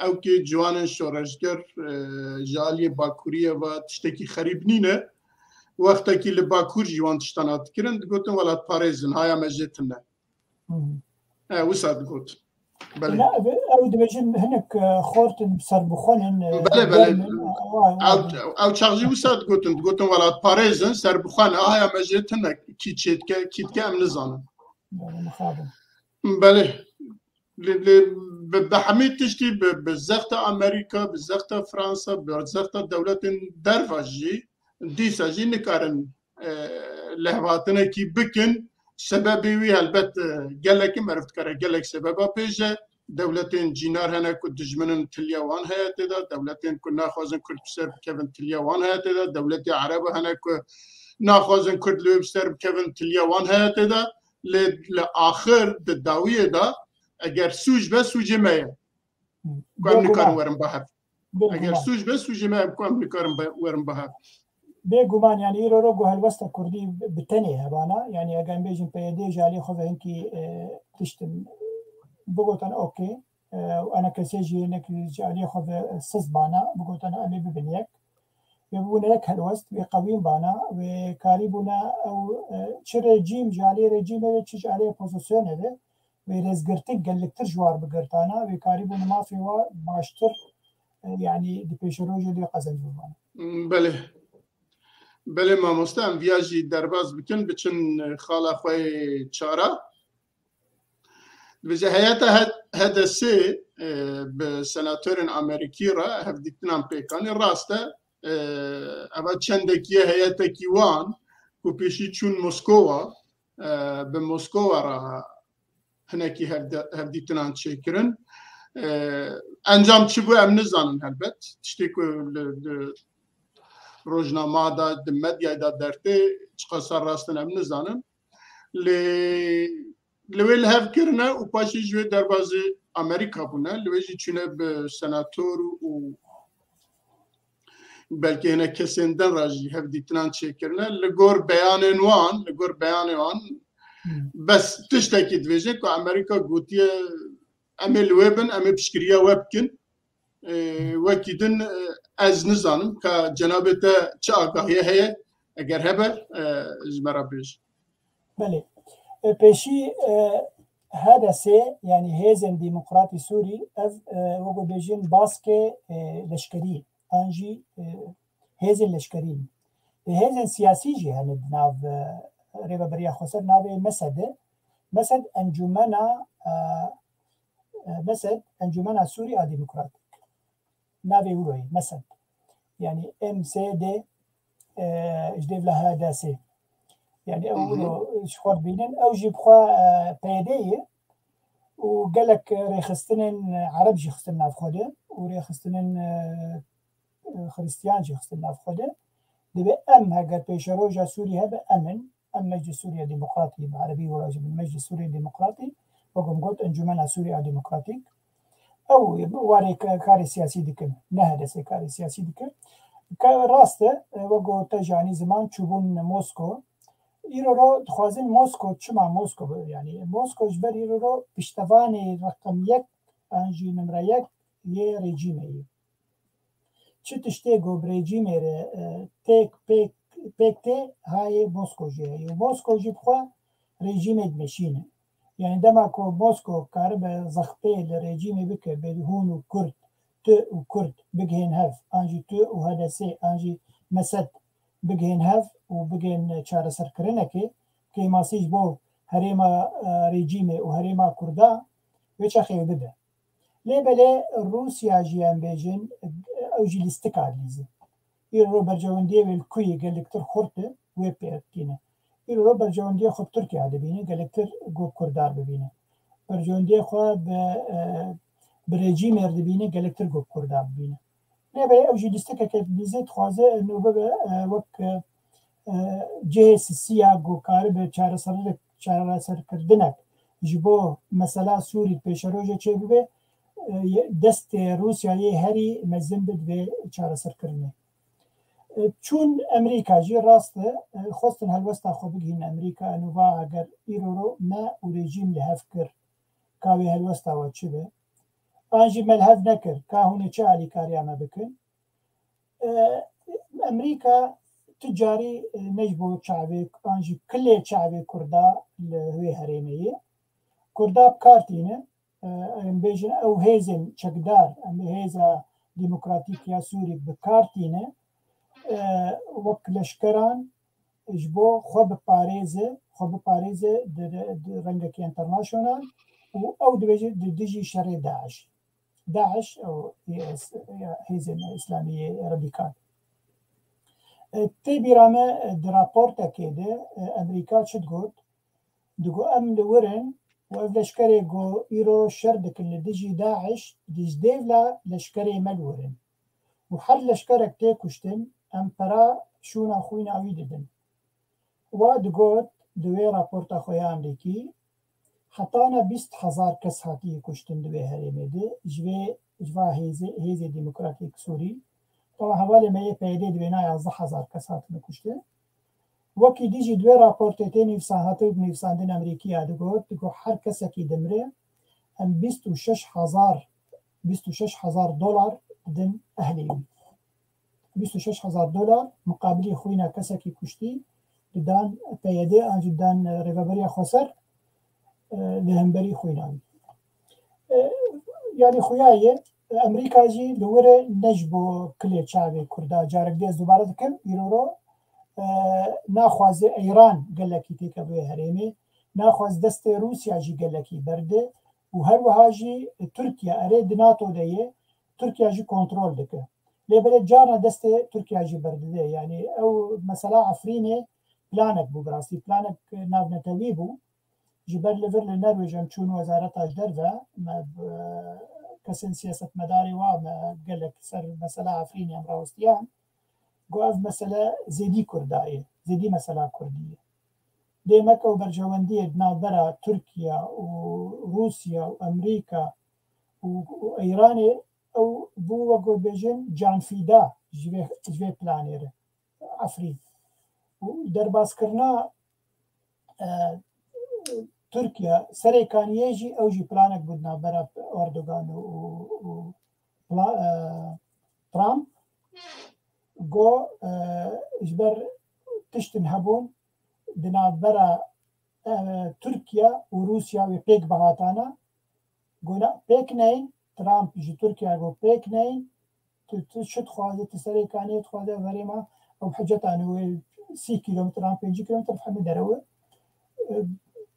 او که جوان شورجگر جالی باکوریه و تشتکی خریب نینه وقتی که لباکور جوان تشتانات کرند گوتن ولات پاريزن هایا مجتنه وساد گوت بله لا او دبجن هنك خورتن سربخونن بله او چارجی وساد گوتن ولات پاريزن سربخون هایا مجتنه کیتکه ام نزانن بله بحميد تشتي بالزغت امريكا بالزغت فرنسا بالزغت دولة درفاجي ديسا جي نكارن لهواتنا كي بكن سببي وي هلبت قالك مرفت كره قالك سببا بيجا دولتين جينار هنا كنت دجمنن تليوان هاتدا دولتين كنا خوازن كرد بسرب كيفن تليوان هاتدا دولتي عرب هنا ناخوازن كرد لو بسرب كيفن تليوان هاتدا لاخر الداويه دا اگر سوج بس سوجي مايا كم نكارن ورم بحر اگر سوج بس سوجي مايا كم نكارن ورم بحر بيجومان يعني إيرو روجو هالوسط كردي بالتانية هبانا يعني أجان بيجن بيدي جالي خوفه هنكي تشتم بقولتن أوكي وأنا كسيجي إنك جالي خذ صز بانا بقول أنا أمي ببنيك يبون هيك هالوست بقويم بانا وكاريبونا أو شر رجيم جالي رجيم هذا تشج عليه بوزيشن هذا ورزقرتك قال لك ترجوار بقرتانا وكاريبونا ما في وا باشتر يعني دي بيشروج اللي قزل جوان. بله ما مستم ویاجی درباز بکن بچن خاله خوی چارا وجه حیات هذا سه بسناتورن امریکی را هفدیتنام پیکانی راسته اول چندکیه حیات کیوان کو پیشی چون مسکوا به مسکوا را هنکی هفدیتنام چکرن انجام چی بو ام نزانن هلبت تشتی کو روزنامه دا مدیا دا درته چقدر راستن ام نزانن لویل هف کرنه و پاشی جوی دربازه امریکا بونه لویجی چونه به سناتور و بلکه هنه کسیندن راجی هف دیتنان چه کرنه لگور بیان وان بس تشتاکی دویجه که امریکا گوتیه امی لویبن امی بشکریه وبکن وكيدن از نزانم كجنابته چه آگاهی هي اگر هبه زمرا بيش. بله بيشي هذا سي يعني هيزن ديمقراطي سوري اف وقو بيجين باسكي لشكري انجي هيزن لشكري هيزن سياسي جي هند ناف ريبا بريا خسر ناف مسد انجمنا سوري ديمقراطي ناوي وروي مثلا يعني ام سي دي جديف لها داسي يعني اولو شخور بينن او جيب خوا بيديه وقال لك ريخستنن عرب جي خستنا في خوده وريخستنن خريستيان جي خستنا في خوده دبي ام هاجر بيشروجا سوري هذا ام مجلس سوريا ديمقراطي عربي وراجع من مجلس سوريا ديمقراطي وقم قلت انجمنا سوريا ديمقراطيك او واري كاري سياسي دكن نهدى سي كاري سياسي دكن كراسته وقو تجاني زمان چوبون موسكو ایرو دخوازن موسكو چما موسكو يعني موسكو جبر ایرو پشتواني رقم یک انجي نمره یک يه ريجيمه چه تشتي گو بريجيمه تيك بيكتي هاي موسكو جي موسكو جي بخوا ريجيمه دمشينه يعني دماكو موسكو كارب زخطي لريجيمي بك بدهون وكرد تو وكرد بجهن هاف انجي تو وهذا سي انجي مسد بجهن هاف وبجهن شار سركرنكي كي ماسيج بو هريما ريجيمي وهريما كردا ويش اخي بدا ليه بلا روسيا جيان بيجن اوجي الاستقال ليزي يرو برجوندي بالكوي قال لك ترخورته ويبيرتينا ایرو برجوندی خوب ترکیه عادی بینه گلکتر گوب کردار ببینه برجوندی خوب برجی مرد بینه گلکتر گوب کردار ببینه نه به اوجی دسته که بیزه خوازه نوبه وقت جهس سیا گو کار به چهار سر کردنک جبو مثلا سوری پیش روزه چه ببه دست روسیایی هری مزن بد به چهار سر کردنه چون امریکا جی راسته خواستن هلوستا خو بگین امریکا نووا اگر ایرو ما و رژیم لحف کر کاوی هلوستا و چه به آنجی ملحف نکر که هونه چه علی کاریانا بکن امریکا تجاری نجبو چاوی آنجی کلی چاوی کردا لهوی هریمیه کردا بکارتینه ام بیجن او هیزن چکدار ام هیزا ديمقراطيك يا سوري بكارتينه وقت لشکران جبو خوب پاریزه در رنگکی انترناشونال و او دیجی شر داعش او حزب اسلامی رادیکال تی بیرامه در راپورتا کده امریکا چد گود دگو ام لورن و اف لشکری گو ایرو شر دکن لدیجی داعش دیج دیولا لشکری ملورن و هر لشکرک تی کشتن امپرا شونا خوین آوی ددن و دگوت دوی راپورتا خوی امریکی حتانا 20,000 کس هاتی کشتن دوی هریمه ده جوا هیزه ديمقراطيك سوري طبعا حوالی ما پیده دوینا 11,000 کس هاتن کشتن وکی دیجی دوی راپورتتی نفساندن امریکی دگوت دگو هر کسی که دمره ام 26,000 $26,000 بدن أهلي $26,000 مقابل خوينا كسكي كشتي بدان بيدي جدان ريفابريا خسر لهمبري خوينا يعني خوياي أمريكا جي لورا نجبو كل شعبي كردا جارك ديز دوباره دكم يرورو ناخواز إيران قال لك تيكا بي هريمي ناخواز دست روسيا جي قال لك برده وهر وهاجي تركيا أريد ناتو ديه تركيا جي كنترول دكه لبلد جارنا دست تركيا جي برده يعني أو مثلا عفريني بلانك بو براسي بلانك ناف نتويبو جبر لفر للنرويج امچون وزارت اجدر و كسن سياسة مداري وما قال لك سر مسألة عفريني أم راوستيان قواف مسألة زيدي كردائية زيدي مسألة كردية دي مكة وبرجواندية نابرا تركيا وروسيا وأمريكا وإيران أو بو وقو بيجن جان فيدا جوي بلانير عفرين ودرباس كرنا تركيا سري كان يجي أو جي بلانك بدنا برا أردوغان و ترامب جو إجبر تشتن هبون دنا برا تركيا وروسيا وبيك بهاتانا قولا بيك نين ترامب جي تركيا جو بيك نين تشد خوازي تسري كانية خوازي غريمة أو حجتان 6 كيلومتر 5 كيلومتر بحمي دروه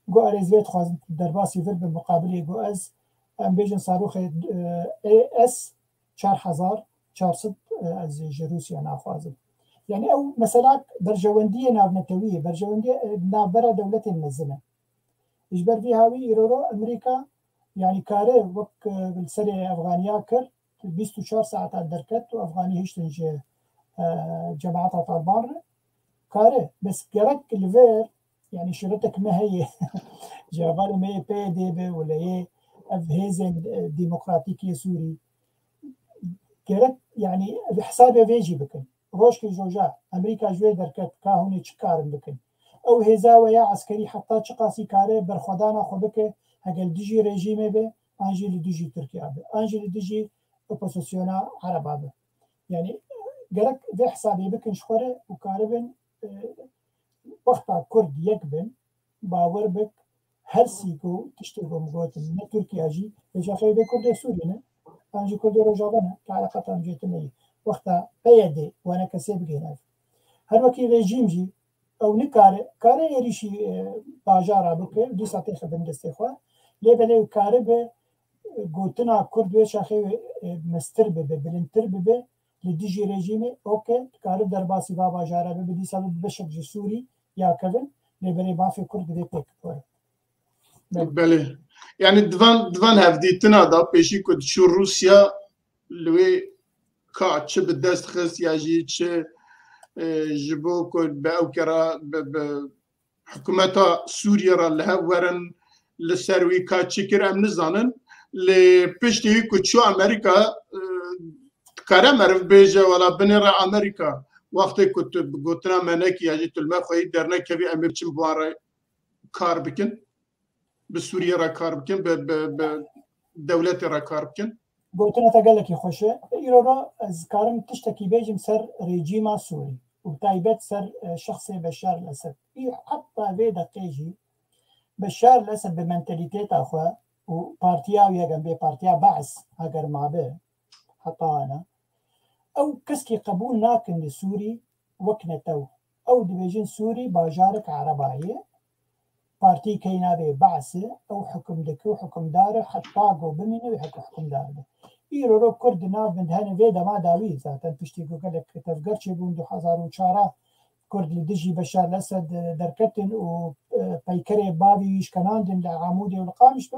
جو أريزويت خوازن درباسي فر بالمقابل جو أز أم بيجن صاروخ AS 4400 از روسيا ناخوازن يعني أو مسألة برجواندية نابنتوية برجواندية نابرا دولة المزنة إجبر فيها وي يرورو أمريكا يعني كاره وك بالسرية أفغانيا كر 24 ساعة دركت وأفغاني هشتنج جماعة طالبان كاره بس جرك الفير يعني شرطك ما هي جابالي ما هي PDP ولا هي هيزن ديمقراطيكي سوري كرت يعني بحساب فيجي بكن روش كي جوجا أمريكا جوي دركت كاهوني تشكار بكن أو هزا ويا عسكري حتى تشقاسي كاره برخدانا خبك هقل ديجي ريجيمي به أنجي لديجي تركيا به أنجي لديجي أوبوزيسيونا عربا به يعني قالك في حسابي بكن شخورة وكاربن وقتا كرد يكبن باور بك هرسيكو تشتغل مقوتن من تركيا جي إيجا خيبه كرد سورينا أنجي كرد رجابنا كعلاقة أنجي تمي وقتا بيدي وانا كسيب جيناف هر وكي ريجيم جي أو نكاره يريشي باجارا بك دي ساتي خدم دستيخوا ليبالي كاره به قوتنا كرد ويشا خيبه مستر به بلنتر به لديجي ريجيمي أوكي كاره درباسي بابا جارا به دي ساتي بشك جي سوري يا كفن لبني ما في كرد دي بيك كورة بله يعني دوان هفديتنا دا بيشي كد شو روسيا لوي كا تش بدست خس ياجي تش جبو كد باوكرا بحكومتا سوريا را لها ورن لسروي كا تشكر ام نزانن لبيشتي كد شو امريكا كارا مرف بيجا ولا بنرا امريكا وقتی که گوتنا منکی یعنی تلمه خواهی در نکوی امیر چیم بواره کار بکن به سوریه را کار بکن به دولت را کار بکن گوتنا تقلقی خوشه ایرو را از کارم تشتکی بیجم سر رژیم سوری و تایبت سر شخص بشار الاسد حتی في دقیقی بشار الاسد بمنتالیتیت اخوه و پارتیا و یکم به پارتیا بعث اگر معبه حتی انا أو كسكي قبول ناكن لسوري وكنتو أو دبيجين سوري باجارك عرباية بارتي كينا بي بعثة أو حكم دكو حكم داره حتى قو بمينه ويحكو حكم داره إيرو رو كرد ناف من هنه فيدا ما داوي ذاتا بشتيقو قلق تفقرشي بوندو 2004 كرد لدجي بشار الأسد دركتن و بيكري بابي يشكناندن لعمودي والقامش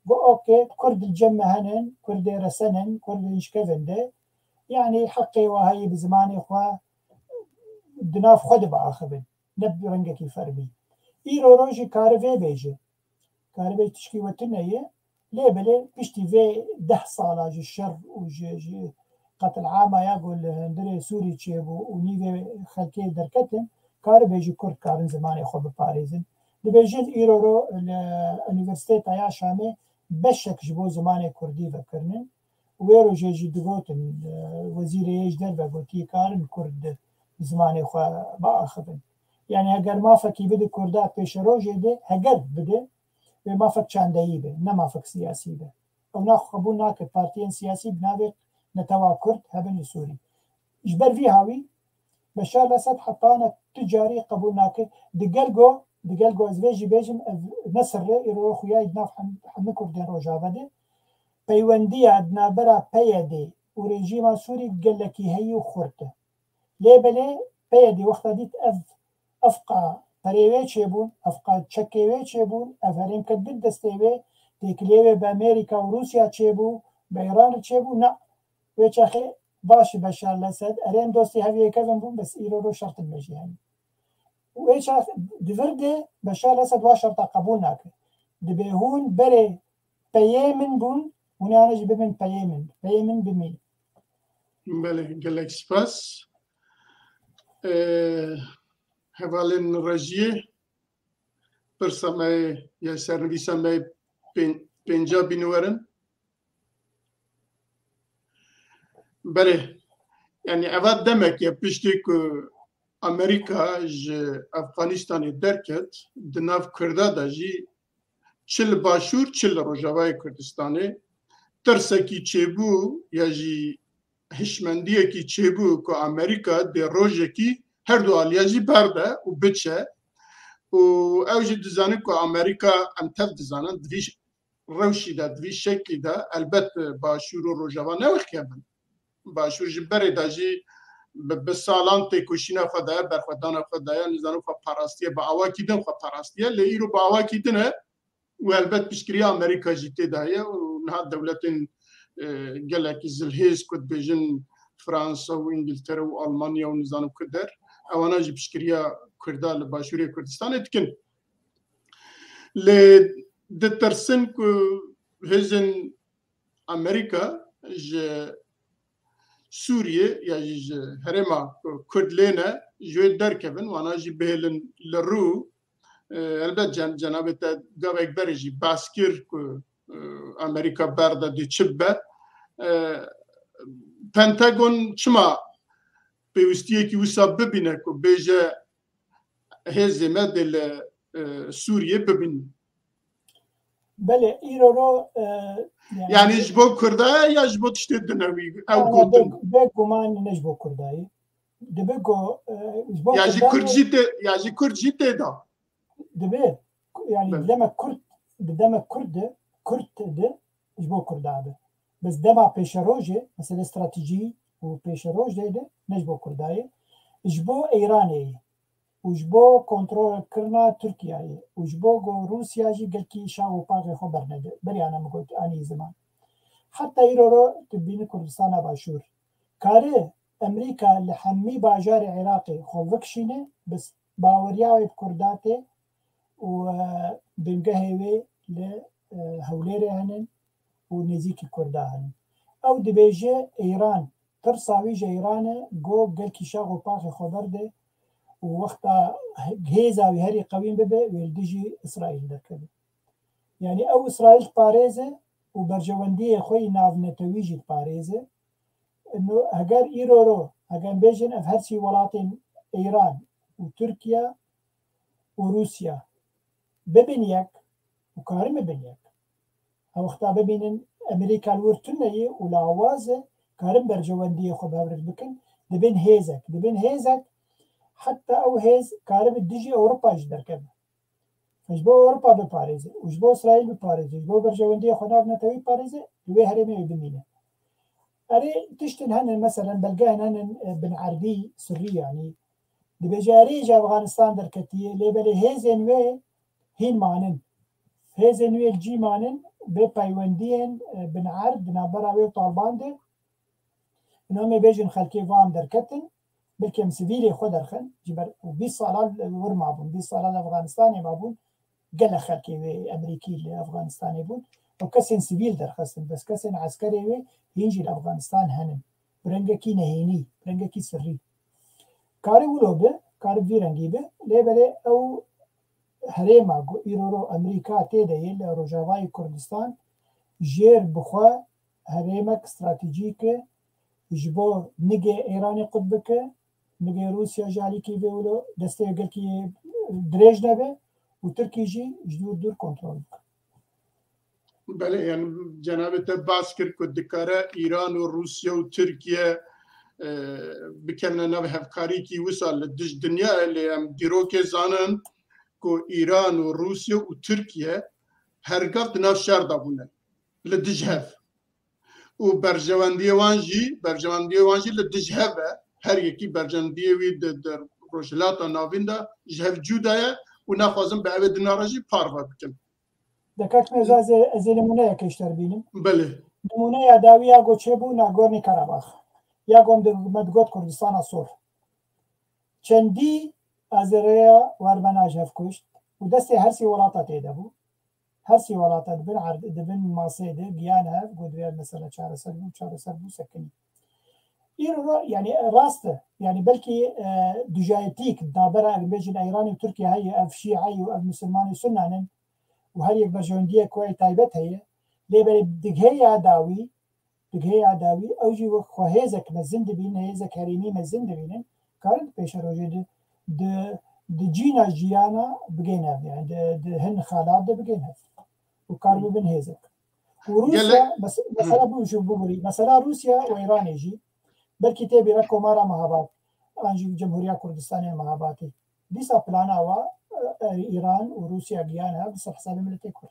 بو أوكي كرد الجمة هنن كرد رسنن كرد يشكفن ده يعني حقي وهي بزماني خوا دناف خد بآخبن نب رنجكي فربي إيرو روجي كارفي بيجي كارفي تشكي وتنية ليه بلي بيشتي في 10 صالة جي الشر وجي قتل عامة يقول هندري سوري تشيبو ونيفي خلكي دركتن كارفي جي كرد كارن زماني خو بباريزن لبيجي إيرو رو الانيفرسيتي تايا شامي بشك جبو زماني كردي فكرنن وێرۆ ژێژی دگوتن وەزیرەیەش دەربە گوتی کارن کورد زمانی خوا باخبن یعنی ئەگەر مافەکی بده کوردا پێشە ڕۆژێ دێ هەگەر بدە وێ مافەک چاندەیی بێ نەمافەک سیاسی بێ ئەو ناخ قبول ناکرد پارتیەن سیاسی بنابێت نەتەوا کورد هەبن لە سووری ژبەر ڤی هاوی بەشار لەسەد حەتانە تجاری قبول ناکرد دگەل گۆ ئەزێژی بێژم نەسڕێ ئێرۆ خویای ناف هەموو کوردێن ڕۆژاوە دێ پەیوەندیە دنابەرە پەیە دێ و رێژیما سووری گەلەکی هەیی و خورتە لێ بەلێ پەیە دێ وەختا دیت ئەفقا پەرێوێ چێبوون ئەفقا چەکێوێ چێبوون ئەڤەرێم کە بت دەستێوێ تێکلێوێ بە ئەمریکا و رووسیا چێبوو بە ئێران چێبوو نە وێ چەخێ باشی بەشار لەسەد ئەرێم دۆستی هەویەکەم بوون بەس ئیرۆ شەرتم بەژیانی وێ دڤردێ بەشار لەسەد وا شەرتا قبول ناکرد دەبێ هون بەرێ پەیێ من بوون هونانەش ببن پەیێ من بمین بله gelek spas hevalên rejiyê pirsa me ya servîsa me pênca bînwerin belê yani eva demek ya piştî ku Amerika ji Efxanistanê derket di nav Kurda da jî çi li Başûr çi li Rojavayê Kurdistanê tirsekî çêbû ya jî hişmendiyekî çêbû ku Amerika dê rojekî her du aliya jî berde û biçe û ew jî dizanin ku Amerika em tev dizanin divî rewşî de divî şeklî de elbet Başûr û Rojava newexkevin Başûr ji berê de jî bi salan têkoşîna xwe de berxwedana xwe de ya nizanin xwe parastiye bi awakî din xwe parastiye lê îro bi awakî din e û elbet piştgiriya Amerika jî tê de heye û niha dewletên gelekî zilhêz ku dibêjin Fransa û İngiltere û Almanya û nizanim ku der ewana jî piştgiriya Kurda li Başûrê Kurdistanê dikin lê ditirsin ku hêzên Amerika ji Sûriye ya jî ji herêma Kurd lêne ji wê derkevin wana jî bihêlin li rû elbet cenabê te gavek berê jî behs kir ku Amerika berde dê çi be Pentagon çima pêwîstiyekî wisa bibîne ku bêje hêzê me dê li Sûriye bibînin belê îro yani ji bo Kurda ya ji bo tiştê dinewî ew gotin bêguman ne ji bo Kurdayê dibe got ya jî Kurd jî tê da dibe yani demek Kurd de ji bo Kurda be bes dema pêşerojê mesela stratejî û pêşerojê de ne ji bo Kurdayê ji bo Îranê û ji bo kontrolkirina Tirkiyeyê û ji bo Rûsya jî gelkî şav û paxê xwe bernede beryana min got anî ziman heta îro tu bînî Kurdistana Başûr karê Emerîka li hemî bajarê Iraqê xwe bikişîne bis baweriya wê bi Kurda tê û bingehê wê li Hewlêrê henin û nêzîkî Kurda henin ew dibêje Îran tirsa wî ji Îranê got gelkî şav û paxê xwe berde û wexta hêza wî herî qewîn bibe wê li dijî İsraîl derkeve yani ew İsraîl diparêze û berjewendiyê xwe yî navnetewî jî diparêze heger îro heger bêjin ev her sî welatên Îran û Tirkiye û Rûsya bibin yek û karin bibin yek ew wexta bibînin Emerîka li wir tuneyê û li awazê karin berjewendiyê xwe bevrir bikin dibin hêzek heta ew hêz karibe dijî Ewropa jî derkeve ji bo Ewropa biparêze û ji bo İsraîl biparêze ji bo berjewendiyê xwe navnetewî biparêze li wê herêmê wê bimîne erê tiştên henin meselen belgehên henin bin erdî sirrî yanî dibêje erê ji Efxanistan derketiye lê belê hêzên wê hîn manin hêzên wê cî manin bê peywendiyên bin erd di navbera wê Taliban de nomê bêjin xelkê van derketin belkêm sivîlê xwe derxin ji ber û 20 salan wir mabûn 20 salan Efxanistanê mabûn gelek xelkê wê Emerîkî li Efxanistanê bûn û kesên sivîl derxistin bes kesên eskerê wê hîn jî li Efxanistan henin bi rengekî nehênî bi rengekî sirrî karî wilo be karî vî rengî be lê belê ew herêma îro Emerîka tê de yê li Rojavayê Kurdistan jêr bixwe هريمك استراتيجيك جبو نجي إيراني قطبك نجي روسيا جاليكي بيولو دستي قلكي دريج نبي وتركي جي جدور دور كنترول. بله يعني جنابت باس کرد که دکاره ایران و روسیه و ترکیه بکنه نوی هفکاری کی وصل دش دنیا اللي هم دیروک زانن که ایران و روسیه و ترکیه هر گفت ناف شهر دابونه لدش هف و برجواندی وانجی لدش هفه هر یکی برجواندی وی در روشلات ناوینده جهف جودایه و نخوازم به اوه دناراجی پاروا بکن. دکات مزاز از نمونه کشتر بینیم. بله. نمونه یاداوی یا گوچه بو ناگورنی کاراباخ. یا گم در مدگوت کردستان سور. چندی از ریا ورمناج هف کشت و دستی هر سی ولاطات ایده بو. هر سی ولاطات بین عرض دبن ماسیده گیان هف گودویر مثلا چهار سر بو سکنی. این رو یعنی راسته یعنی بلکی دجایتیک دابره بیشتر ایرانی و ترکیه هی اف شیعی و اف مسلمانی سنانن و هر یک برجوندیه کوی تایبت هیه لیبر دگهی عداوی اوجی و خوهزک مزند بینه هزک هریمی مزند بینه کارن پیش روزی د جینا جیانا بگینه یعنی د هن خالات د بگینه و کار ببین هزک و روسیا مثلا بوشو بوری مثلا روسیا و ایران جی بلکی تبی رکو مارا مهابات انجی جمهوریه کردستان مهاباتی دیسا پلان آوا ایران و روسیا گیانه بس حساب ملتی کرد.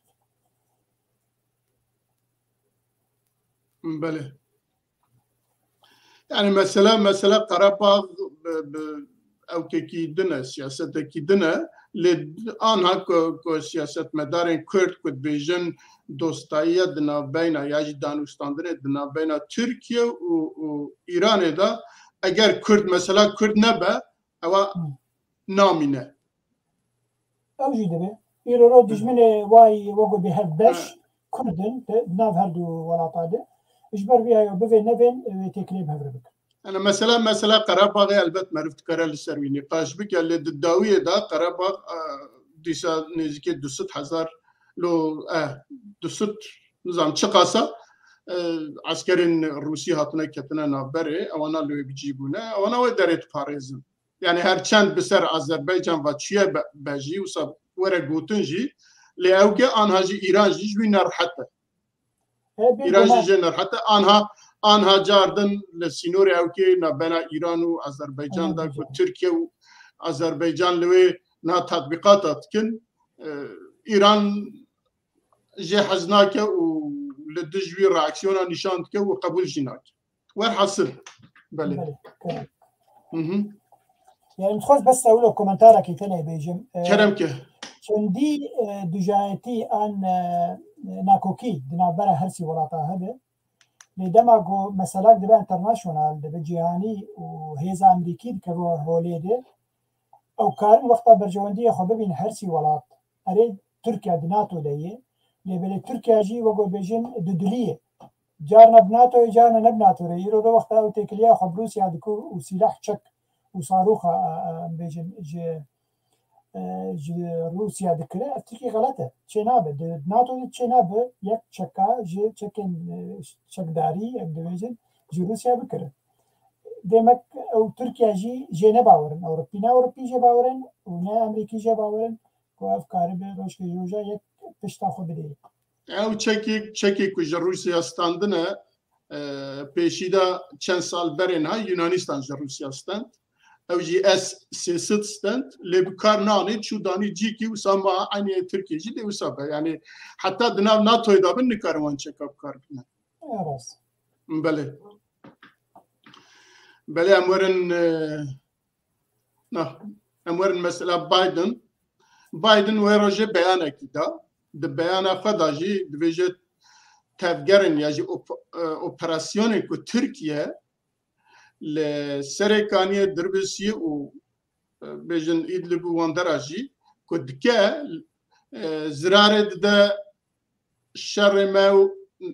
بله. يعني مثلا قراباغ او كي دنا سياسه كي دنا لان هاكو سياسه مدارين كرد كود بيجن دوستايه دنا بين ياجي دانوستاندن دنا بين تركيا و ايران دا اگر كرد مثلا كرد نبا او نامينه اوجي دبي يرو دجمن واي وقو بهبش كردن ناف هردو ولا طاده اجبر بها بفي نفن تكليب هبربك انا مثلا قراباغ البت معرفت كرا للسروي نقاش بك اللي الداويه دا قراباغ ديسا نزكي 200,000 لو 200 نظام تشقاسه عسكرين روسي هاتنا كتنا نابري او انا لو بيجيبونا او انا ودرت باريزم يعني هر چند بسر اذربيجان و تشيه باجي وصاب ورا جوتنجي لاوكي انها جي ايران جي وينر حتى ایران جنر حتی آنها جاردن لسینوری اوکی نبنا ایران و آذربایجان دا و ترکیه و آذربایجان لوی نا تطبیقات کن ایران جه حزناک و لدجوی راکسیونا نشان که و قبول جناک ور حاصل بله يعني متخوز بس اقول كومنتارك تاني بيجم كلام كه چندی دجایتی آن ناکوکی دنابره هرسی ولاتا هده لیدما گو مثلا دبه انترناشونال دبه جهانی و هیزا امریکی که رو هولیده او کارن وقتا برجواندی خو ببین هرسی ولات اره ترکیه دناتو دیه لیبله ترکیه جی وگو بیجن ددلیه جارنا بناتو جارنا نبناتو ریرو دو وقتا او تکلیه خو بروسیا دکو و سلاح چک و صاروخ بیجن روسيا ذكره تركيا غلطه چنابه ناتو چنابه یک چکا چکن چکداری اندویجن روسيا بکره demek او تركيا جي نباورن اوروبي جي باورن و نه امریکی جي باورن کو افکار به روش جوجا یک پشتا خو بده او چکی کو روسيا استاندنه پیشیدا چند سال برین ها یونانیستان روسيا استاند او جي اس سيست ستنت اللي بكارناني شو داني جيكي وسما اني تركي جي وسابا يعني حتى دنا ناتو اذا بنكرمان تشيك اب كارنا راس بله امورن مثلا بايدن ويروجي بيانا كده ده بيانا خداجي دفيجت تفجرن يجي اوبراسيوني كو تركيا لسرکانی دربسی و بیشتر ایدلب و اندراجی کد که زرارد ده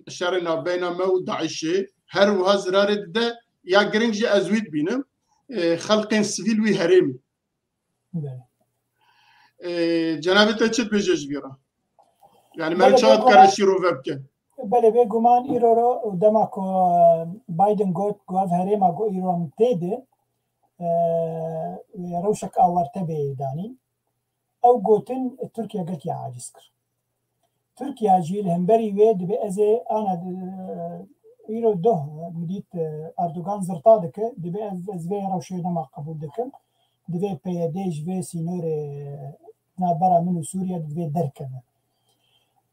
شر نابینا ما و داعشه هر وها زرارد ده یا گرینجی ازوید بینم خلقین سویل وی هرمی جنابت چت بیجش بیرا يعني ما نشاهد كراشي روفا بكن بله بگمان ایرو رو دما کو بایدن گوت گوه هرما گو ایرو هم تیده روشک آورته بیدانی او گوتن ترکیه گلتی عاجز کر ترکیه جیل همبری وید به از آن ایرو ده مدید اردوغان زرطا دکه دبی از وی روشی نما قبول دکم دبی پیدیج وی سینور نابرا منو سوریا دبی درکنه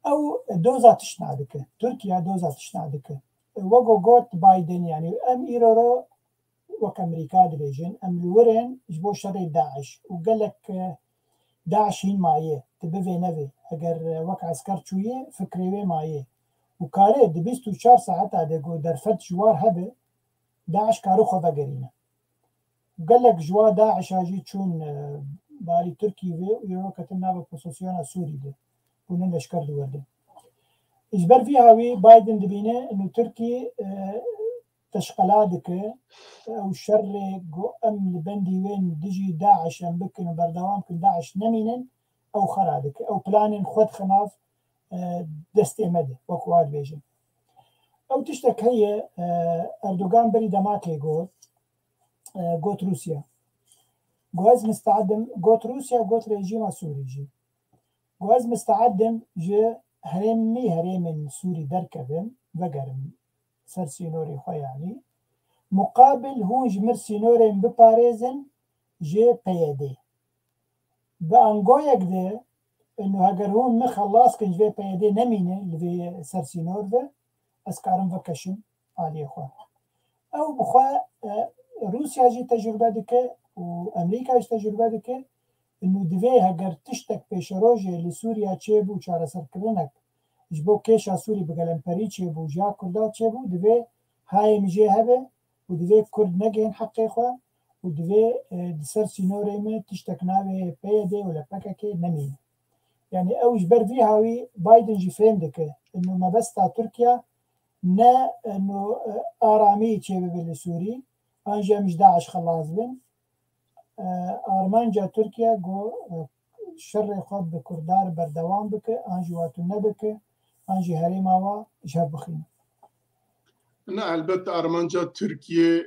او دوزا تشنادكه تركيا دوزا تشنادكه وقو قوت بايدن يعني ام ايرو وك امريكا دبيجن ام الورن جبو شري داعش وقال لك داعش هين مايه تبي نبي اگر وك عسكر شويه فكري مايه وكاري دبيستو 4 ساعات هذا جو درفت جوار هبه داعش كارو خذا قرينه وقال لك جوا داعش اجي تشون باري تركي ويرو كتمنا ببوزيسيون سوري ده ونن لشکر دوورده اجبر في هاوي بايدن دبينه انه تركي تشقلادك او الشر جو ام لبندي وين دجي داعش ام بكن بردوام كن داعش نمينن او خرادك او بلانن خود خناف دستمده وكواد بيجن او تشتك هي اردوغان بري دماكي قوت روسيا قوز مستعدم قوت روسيا قوت ريجيم سوري جي گواز مستعدم جه هرم سوري دركبم وگرم سر سينوري خو يعني مقابل هون جمر سينوري بپاريزن جه پيده بانگويك ده انه هگر هون مخلاص كن جه پيده نمينه لفي سر سينور ده اسكارم وكشم عليه خو او بخوا روسيا جي تجربه دكه وامريكا جي تجربه دكه انه دوی هگر تشتک پیش روژه لسوریا چه بو چاره سر کردنک جبو کشا سوری بگلمپری چه بو جا کردا چه بو دوی های میجه هبه و دوی کرد نگین حقی خواه و دوی دسر سینوره می تشتک ناوه پیده و لپکه نمینه يعني او جبر في هاوي بايدن جي فهم دكه انه ما بس تا تركيا نا انه ارامي چه ببل سوري انجا مش داعش خلاص بن آرمانجا ترکیه گو شر خود به کردار بردوام بکه آنجی واتو نبکه آنجی هریم آوا جهر بخیم نه البته آرمانجا ترکیه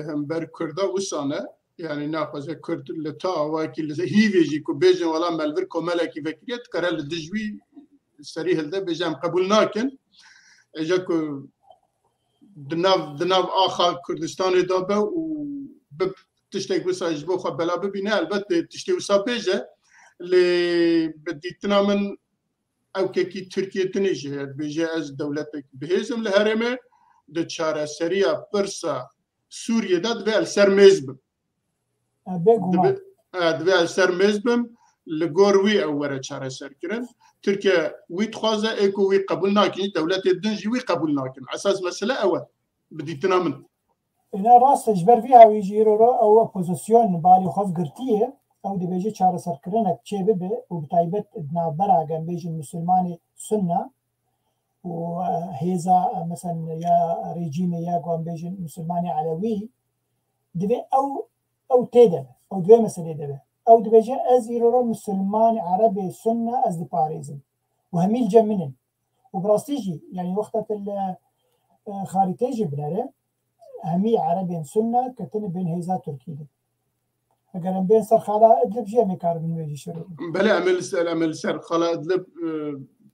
هم بر کرده وسانه يعني ناخذ كرت لتا واكل هيفيجي كو بيجن ولا مالفر كملكي فكريت كرال دجوي سريه ده بيجام قبولناكن اجاكو دناف اخر كردستان دابه و تشتي وسا جبو خو بلا ببينه البته تشتي وسا بيجه اللي بديتنا من او كي تركيا تنجي بيجي از دولتك بهزم الهرمه د چاره سريا برسا سوريا داد و السرمزب دبي السرمزبم لغوروي او ورا چاره سركرن تركيا وي تخوازا ايكو وي قبولناكي دولت الدنجي وي قبولناكي اساس مساله اول بديتنا من اینا راست جبر فيها ويجيرو رو او اپوزيسيون بالي خوف قرتيه او دي بيجي چاره سركرنك چه ببه وبتايبت ادنا براغن بيجي مسلماني سنه وهيزا مثلا يا ريجيم يا قوم بيجي مسلماني علوي دبي او تيدل او دوي مسألة دبي او دي بيجي ازيرو رو مسلماني عربي سنه از دي باريزم وهميل جمنن وبراستيجي يعني وقت الخارطيجي بناره همي عربي سنة كتن بين هيزا تركيا اگر بين سر خلا ادلب جي مكار من ويجي شروع بلا عمل سر خلا ادلب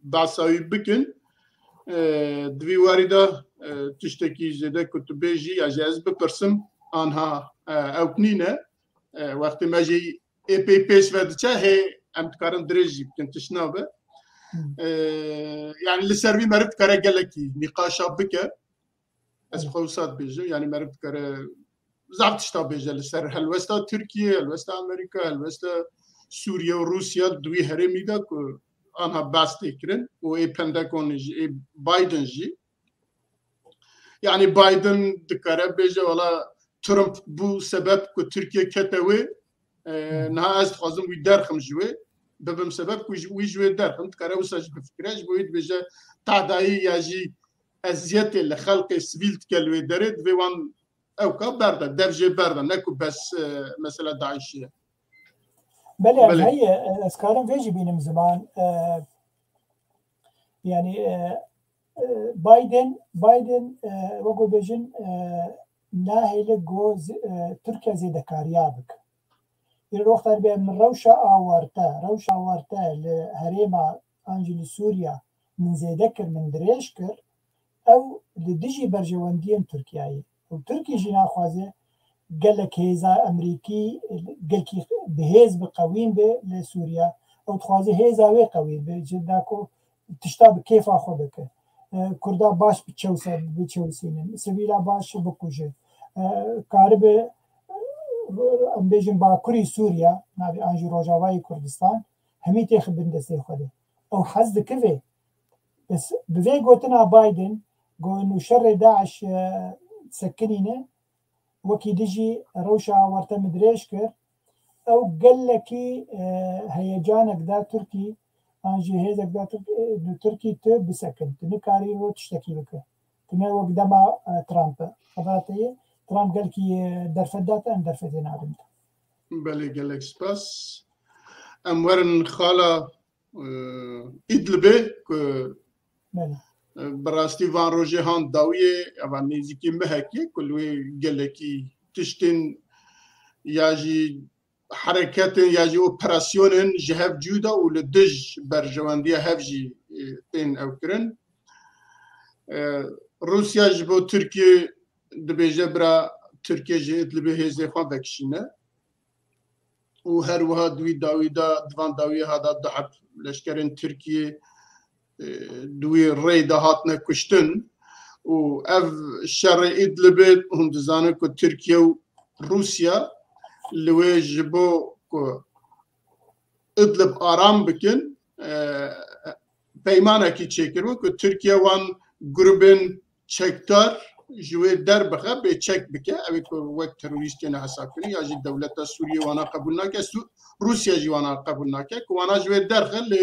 بعصاوي بكن دوي وارده تشتكي زده كتبيجي اجاز ببرسم انها او كنينه وقت ما جي اي بي بيس ودچا هي امتكارن درجي كنت شنابه يعني لسربي مرت كرجلكي نقاشا بك از خوصات بيجي يعني مرت كر زعبت شتا بيجي لسر هلوستا تركيا هلوستا امريكا هلوستا سوريا وروسيا دوي هرمي دا انها باستيكرن و اي بندكون اي بايدن جي يعني بايدن دكاره بيجي ولا ترامب بو سبب كو تركيا كتوي نها از خوازم وي درخم جوي ببم سبب كو وي جوي درخم دكاره وساج بفكرج بويد بيجي تعداي ياجي ازيت الخلق السبيل تكلوي دريد في وان او كبرده دفجي برده نكو بس مساله داعشيه بله هي اسكارن فيجي بينم زمان يعني بايدن وقو بيجن ناهيل جو تركيا زيادة كاريابك الوقت بين من روشة آوارتا لهريما أنجل سوريا من زيدكر من دريشكر أو لدجي برجواندين تركياي وتركي جينا خوازي قال لك هيزا أمريكي قال كي بهيز بقوين لسوريا أو تخوازي هيزا وي قوين بجداكو تشتاب كيف أخذك كردا باش بتشوسين سبيلا باش بكوجه كارب ام بيجن باكوري سوريا نابي انجي روجاواي كردستان همي تخبن دسي خده او حزد كفي بس بفي قوتنا بايدن قو انه شر داعش سكنينه وكي دجي روشا ورتا مدريش كر او قال لكي هيجانك دا تركي انجي هيزك دا تركي تو بسكن تنكاري رو تشتكي لك تنا وقدما ترامب خبراتي ترامب قال كي درفدات ان درفدين عدم بله قال لك سباس امورن خاله ادلبه بله براستي فان روجي هان داويه اما نيزيكي مهكي كلوي قال لك تشتين ياجي حركات ياجي اوبراسيون جهاب جودا ولدج برجوانديه هفجي تين اوكرن روسيا جبو تركيا دبيجه برا تركيا جيت لبهيزي خوان بكشينه وهروها دوي داويدا دفان داوي هذا ضعف لشكرين تركيا دوي ريدا هاتنا كشتن و اف الشر ادلبت هم دزانه كو تركيا وروسيا اللي جبو كو ادلب ارام بكن پیمانه کی چکرو كو تركيا وان جروبن چکتار جوه در بخه به چک بکه اوی که وقت تروریستی نه حساب کنی یا جی دولت سوریه وانا قبول نکه روسیا جی وانا قبول نکه که وانا جوه در خل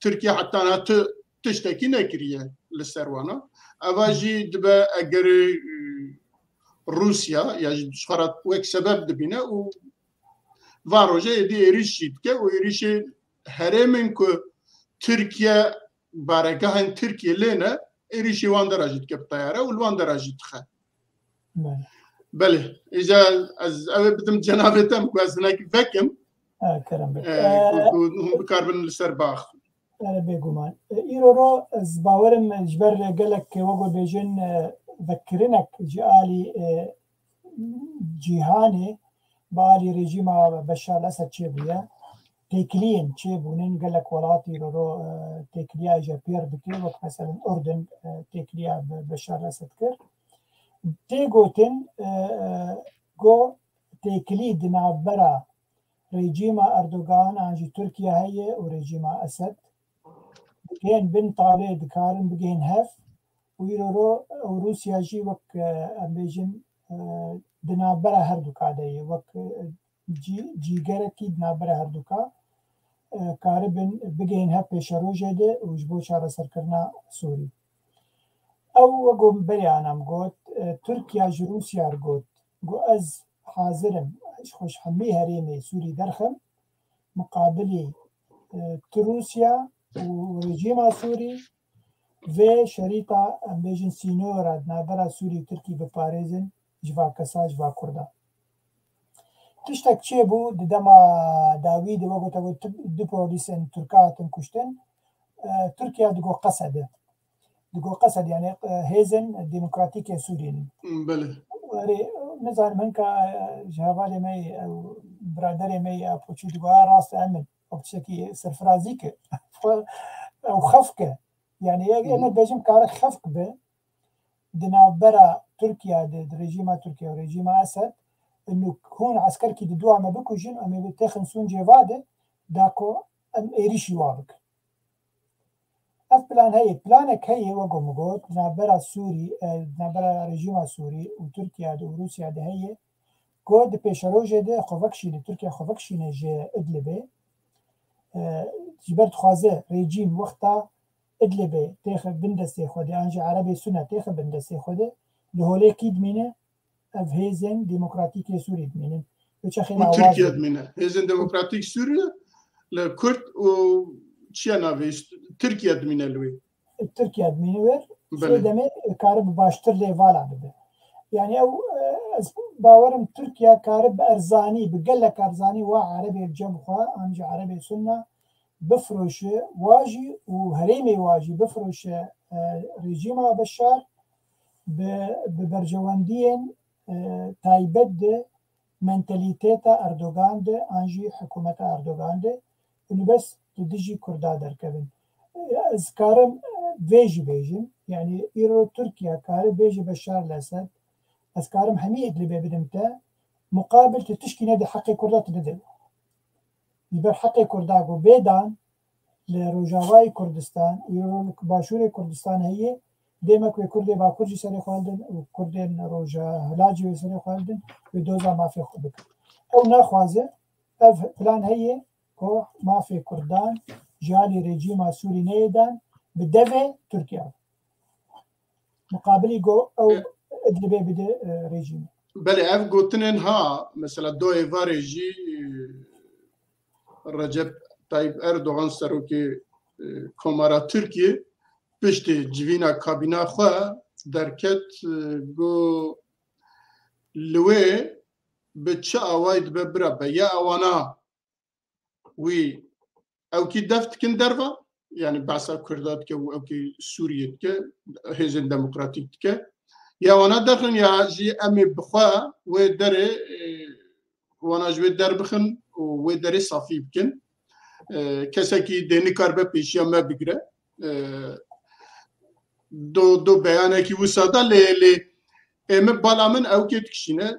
ترکیه حتی نه تشتکی نکریه لسر وانا اوه جی دبه اگر روسیا یا جی دشخارت وک سبب دبینه و وان روژه ایدی ایریش شید که و ایریش هرمین که ترکیه بارگاه ترکیه لینه إيريشي وان دراجت كبطيارة والوان دراجت خا. بله إذا أبي بدم جنابتهم كواس هناك فكم. كلام بك. بكاربن السرباخ. أنا بيجومان. إيرورو زباورم جبر قالك وقول بيجن ذكرنك جالي جيهاني بالي رجيم بشار الأسد شبيه. تكلين شيبونين قال لك ولاتي رو تكليا جابير بكير وقت مثلا أردن تكليا بشار الأسد كر تيجوتن جو تكلي دنابرا ريجيما أردوغان عن تركيا هي وريجيما أسد بكين بن طالع دكارن بكين هف ويرو روسيا جي وك أمبيجن دنابرا هردوكا داي وك جيگرکی دنابره هردوکا کاربن بگین ها پیش روژه ده و جبو چاره سرکرنا سوری او وگو بریانم گوت ترکیا جروسیا گوت گو از حاضرم خوش همی هریمی سوری درخم مقابلی تروسیا و رژیم سوری و شریطا بیجن سینورا دنابره سوری ترکی بپاريزن جوا کسا جوا کرده تشتك شيبو دما داويد وقت دو بوليسن تركات كشتن تركيا دقو قصد يعني هيزن الديمقراطية سوريين بله نظر منك جهابالي مي او برادري مي ابوشي دقو راس امن وبتشكي سرفرازيك او خفك يعني انا بجم كار خفك به دنا برا تركيا رجيم تركيا ورجيم اسد انه كون عسكر كي دوا ما بكو جن ام بتخن سون جواده داكو ام ايريشي وابك اف بلان هي بلانك هي وقوم قوت نابرا سوري نابرا رجيم سوري وتركيا وروسيا ده هي قود بيشروجه ده خوفكشي لتركيا خوفكشي نجي ادلبه جبرت خوازه رجيم وقتا ادلبه تاخذ بندسي خودي انجي عربي سنه تاخذ بندسي خودي لهولي كيد مينه اف هيزن ديمقراطيك سوري مينه تركيا دمينه هيزن ديمقراطيك سوريا لكرد و تشينا تركيا دمينه لوي تركيا دمينه وير سێدەمێ کارە باشتر لێڤالا ببێ يعني ئەو باوەرم تورکیا کارە بە ئەرزانی بگەلە کارزانی وا عەرەبێ جەمخوا ئەمجا عەرەبێ سنە بفرۆشێ واژی و هەرێمێ واژی بفرۆشێ رێژیما بەشار بە بەرژەوەندیên تایبەت de mentalitêta Erdogan de an jî hikûmeta Erdogan de bes li dijî Kurda derkevin ez karim vê jî bêjim yani îro Tirkiye kare bêje Beşar el-Esed ez karim hemî Idlibê bidim te muqabil tu tişkî nede heqê Kurda tu dide li ber heqê Kurda got bêdan li Rojavayê Kurdistan îro başûrê Kurdistan heye demek ve Kurdê Bakur jî serê xwendin û Kurdên Roja Hilacê wê serê xwendin wê doza mafê xwe bikin ew naxwaze ev plan heye ku mafê Kurdan ji alî rejîma Sûrî neyêdan bi devê Tirkiye muqabilî got ew Idlibê bide rejîmê belê ev gotinên ha mesela do êvarê jî Recep Tayyip Erdogan serokê Komara Tirkiye piştî civîna kabîna xwe derket got li wê bi çi awayî dibe birabe ya ewana wî ewkî dev dikin derve yani behsa Kurda dike û ewkî Sûriyê dike hêzên demokratîk dike ya wana derxin ya jî em ê bixwe wê derê wana ji wê derbixin û wê derê safî bikin kesekî dê nikaribe pêşiya me bigire دو beyanekî wisa da lê ême bala min ewkê dikişîne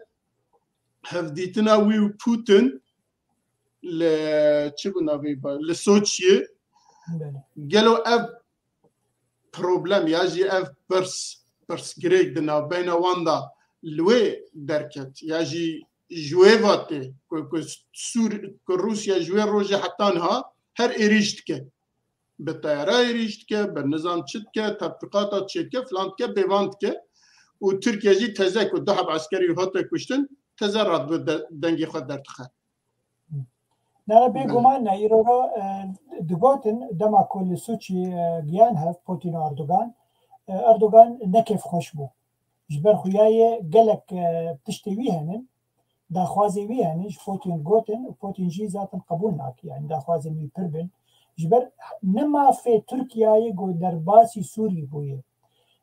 hevdîtina wî û Putin li çi bû navê li Soçiyê gelo ev problem ya jî ev pirsgirêk di navbeyna wan da li wê derket ya jî ji wê vatê ku Rûsya ji wê rojê heta niha her êrîş dike bi tayara êrîş dike bi nizam çi dike tetbiqata çê dike filan dike bêvan dike û Tirkiye jî teze ku du heb eskerî hate kuştin teze rat bi dengê xwe derdixe nana bêguman ne îro digotin dema ku li Sûçî giyan hev Putin û Erdogan nekêf xweş bû ji ber xuyayê gelek tiştê wî henin daxwazê wî henin ji Putin gotin û Putin jî zaten qebûl nake yani daxwazên wî pir bin ji ber ne mafê Tirkiyeyê got derbasî Sûrî bûye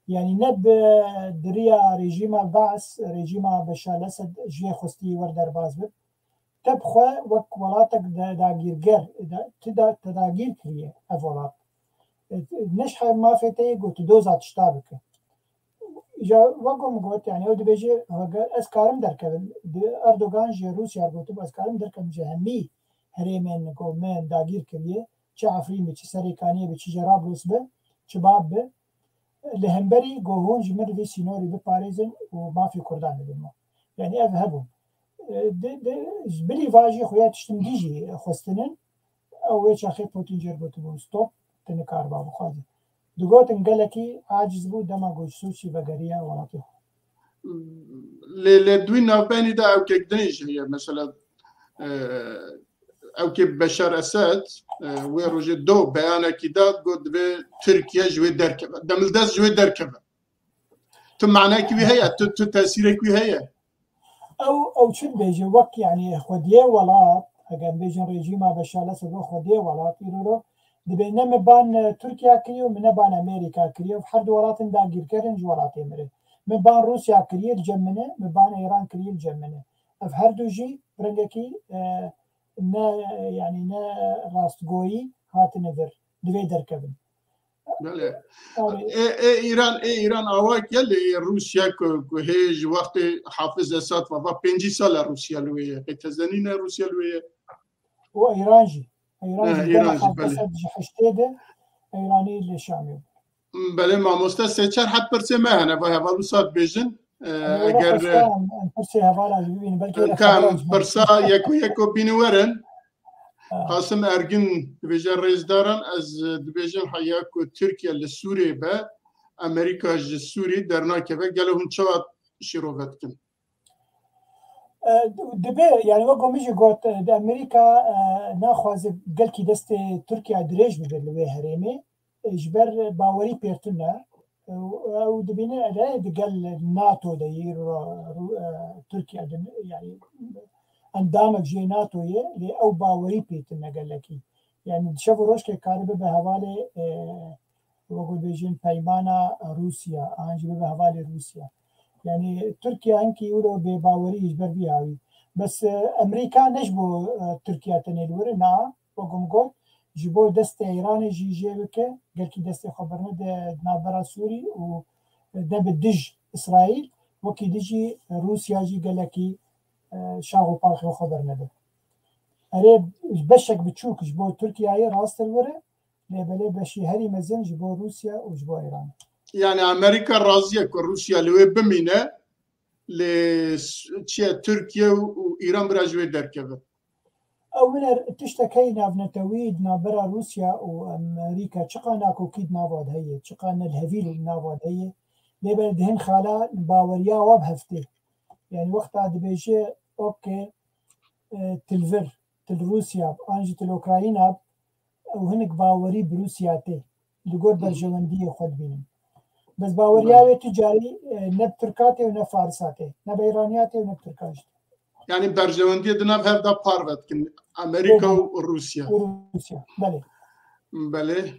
yani ne bi diriya rejîma Baes rejîma Beşar el-Esed ji wê xwestiyê werderbas bib te bixwe wek welatek dagîrger te dagîr kiriye ev welat neş mafê te yê got tu doza tişta bike ja wek min got yani ew dibêje ez karim derkevim Erdogan ji Rûsya gotib ez karim derkevim ji hemî herêmên ku me dagîr kiriye çi Efrînê çi Serêkaniyê bi çi Cerablos bi çi Bab bi li hemberî got hûn ji min vê sînorî biparêzin û mafê Kurdan bibin yani ev hebûn ji bilî vajî xuya tiştin dî jî xwestinin ew wê çaxê Putin jê gotibû stop tu nikariba bixwazî digotin gelekî aciz bû dema got Sûçî vegeriya welatê lê dwî navbenî de ewkekdinê jî heye mesela ewkê Beşar Esed wê rojê do beyanekî dat got divê Tirkiye ji wê derkeve demildest ji wê derkeve tu manekî wî heye tu tesîrek wî heye ew çi dibêje wek yani xwediyê welat eger bêjin rejîma Beşar el-Esed û xwediyê welat îro dibe ne me ban Tirkiye kiriye û me ban Amerîka kiriye her du welatin dagîrkerin ji welatê me re me ban Rûsya kiriye li cem min e me ban Îran kiriye li cem min e ev her du jî rengekî ne yani ne rastgoyî hatine vir divê derkevin İran awak ya lê Rûsya ku hê ji wextê Hafiz Esad va 5 sala Rûsya li wê ye tezanîne Rûsya li wê ye û Îran jî ji heştê de Îranî li Şamê belê mamoste sêçar hep pirsê me hene va heva wisa bêjin eger pirsê hevala jî bibînin belkî pirsa yeko bînîwerin Qasım Ergin dibêje rêzdaran ez dibêjim heya ku Tirkiye li Sûriyê be Amerîka ji Sûrî dernakeve gelo hûn çawa şîrove dikin dibe yani wek min jî got di Amerîka naxwaze gelkî destê Tirkiye dirêj bibe li wê herêmê ji ber bawerî pêrtin ne او دبينا دقل الناتو داير تركيا يعني اندامك جي ناتو ي او باوري بيت قال لك يعني شافوا روش كاربه بهوالي وقول بيجين بايمانا روسيا انجي بهوالي روسيا يعني تركيا انكي يقولوا بباوري يجبر بيها بس امريكا نجبو تركيا تنيدور نا وقوم قول جبو دست ايران جي جيبك قال كي دست خبرنا نابرا سوري و ده بدج اسرائيل وكي دجي روسيا جي قال لك شاغو باخي خبرنا ده اريب بشك بتشوك جبو تركيا هي راس الوره لبلي بشي هري مزن جبو روسيا وجبو ايران يعني امريكا راضيه كروسيا لو بمينه لتركيا وايران براجوي دركبه او من تشتكينا بنتويد نابرا روسيا وامريكا تشقانا كوكيد نابود هي تشقانا الهفيل نابود هي لبل دهن خالا باوريا وبهفته يعني وقتها دبيجي اوكي تلفر تل روسيا انجي تل اوكراينا وهنك باوري بروسيا تي لقول برجواندية خد بينهم بس باورياوي تجاري نب تركاتي ونب فارساتي نب ايرانياتي ونب تركاشتي يعني برجواندية دناف هفدا بارفت كن امريكا وروسيا وروسيا بله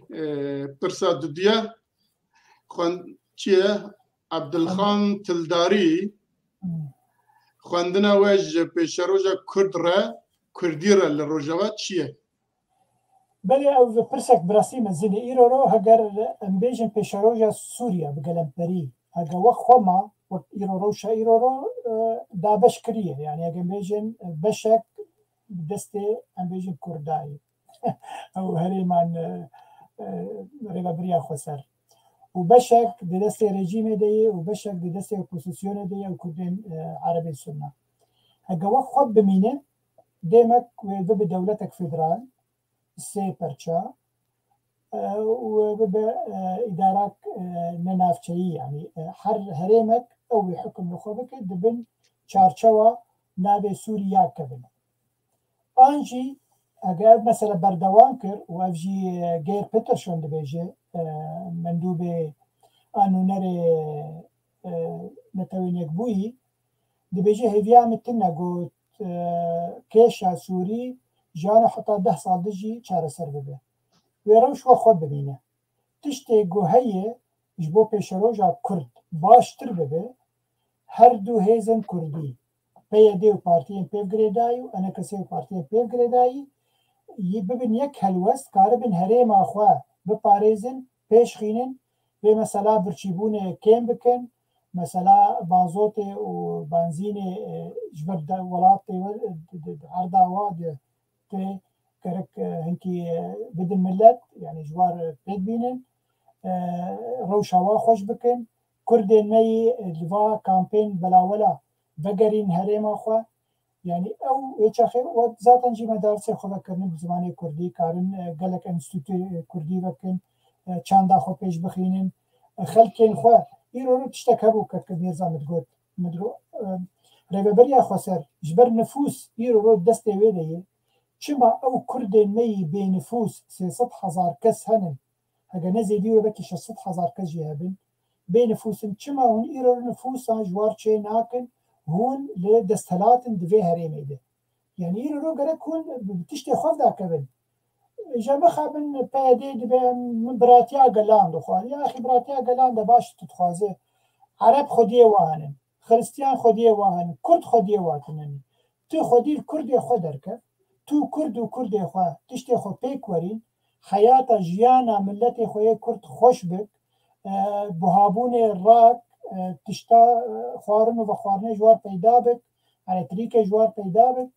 برسا دوديا خون چیه عبدالخان تلداری خواندنا وج پیشروجا کرد را کردی را لروجاوا چیه؟ بله او پرسک براسی مزید ایرو رو هگر امبیجن پیشروجا سوریا بگلم پری هگر وقت خوما وقت ایرو رو شا ایرو رو دابش کریه يعني هگر امبیجن بشک دست امبیجن کردایی او هریمان ريبا بريا خسر وبشك بدست رجيم دي وبشك بدست اوبوزيسيون دي وكردين عربي السنة هجا وقت خب بمينه ديمك وبب دولتك فيدرال سي برشا وبب إدارات ننافشي يعني هريمك أو يحكم نخبك دبن شارشوا نابي سوريا كبن أنجي اگر مثلا بردوان کر و افجی گیر پترشون دبیجه مندوب آنو نره نتوینیک بویی دبیجه هیویا متنه گوت کیشا سوری جانا حتی 10 سال دجی چاره سر ببه ویروش و خود ببینه تشتی گو هیه جبو پیشروجا کرد باشتر ببه هر دو هیزن کردی پیده و پارتین پیو گریدایی و انا کسی و پارتین پیو گریدایی ببن یک هلوست کاربن هریم آخوا بپاريزن پیش خینن به مثلا برچیبون کم بکن مثلا بازوت و بنزین جبر ولات عرضا واد ته کرک هنکی بدن ملت يعني جوار بيت بينن روشوا خوش بکن کردن می لوا کامپین بلاولا بگرین هریم آخوا يعني او يتشاخر وذاتا جي مدارس خو بكرن بزمانه كردي كارن قالك انستيتوت كردي بكن چاندا خو پیش بخينن خلكين خو يرو تشتكبو كبير زامد قلت مدرو ريبريا خسر جبر نفوس يرو دست ويدي چما او كردين مي بنفوس 300,000 كس هنن هجا نزيدي وبكي 600,000 كس جهبن بنفوسن چما هون يرو نفوس جوار چه ناكن هون لدستهلات دوی هريمي ده يعني يرو قرأ كون بتشتي خوف دا كبن جا بخابن بيدي دبي من براتيا قلان دخوان يا أخي براتيا قلان ده باش تتخوازه عرب خوديه واهنن خريستيان خوديه واهنن كرد خوديه واتنن تو خودي الكرد خود دركه تو كرد وكرد خو تشتي خو بيك ورين حياة جيانا ملتي خويا كرد خوش بك بهابون الراك تشتا خوارن و خوارنه جوار پیدا بک على طریق جوار پیدا بک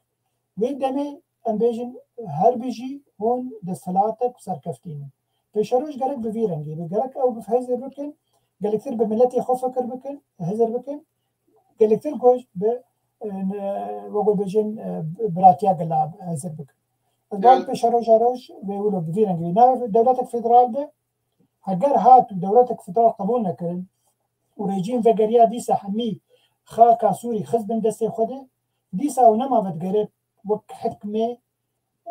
و دمه ام بیجن هر بیجی هون دستلاتک سرکفتینه پیشروش گرک بویرنگی بگرک او بفهزر بکن گلکتر به ملتی خو فکر بکن هزر بکن گلکتر گوش به وقو بیجن براتیا گلاب هزر بکن از پیشروش هروش بيقولوا بویرنگی نه دولتك فدرال ده اگر هات دولتك فدرال قبول نکرن وريجين فقريا ديسا حمي خاكا سوري خزبن دستي خوده ديسا ونما بتقرب وك حكمة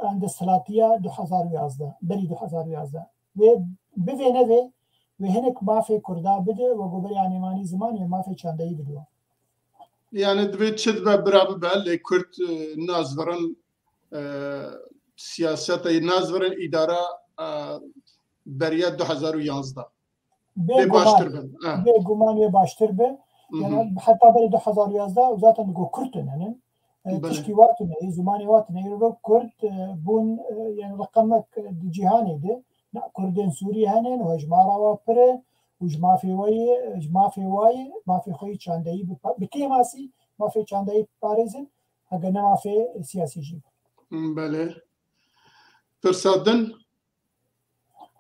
عند السلاطية 2011 بري 2011 وبفي نفي وهنك ما في كردا بده وقبل يعني ماني زمان ما في كان داي بدو يعني دبي تشد براب بال كرت نازورن سياسة نازورن إدارة بريا 2011 بباشتر بن بگمان باشتر به يعني حتى بري 2011 وذاتا نقول كرتن يعني تشكيواتنا زماني واتنا يرو كرت بون يعني رقمك جهاني ده لا كردين سوري هنن وجمارا وابره وجما في واي ما في خوي چانداي بكي ماسي ما في چانداي باريزن اگه ما في سياسي جيب بله فرصادن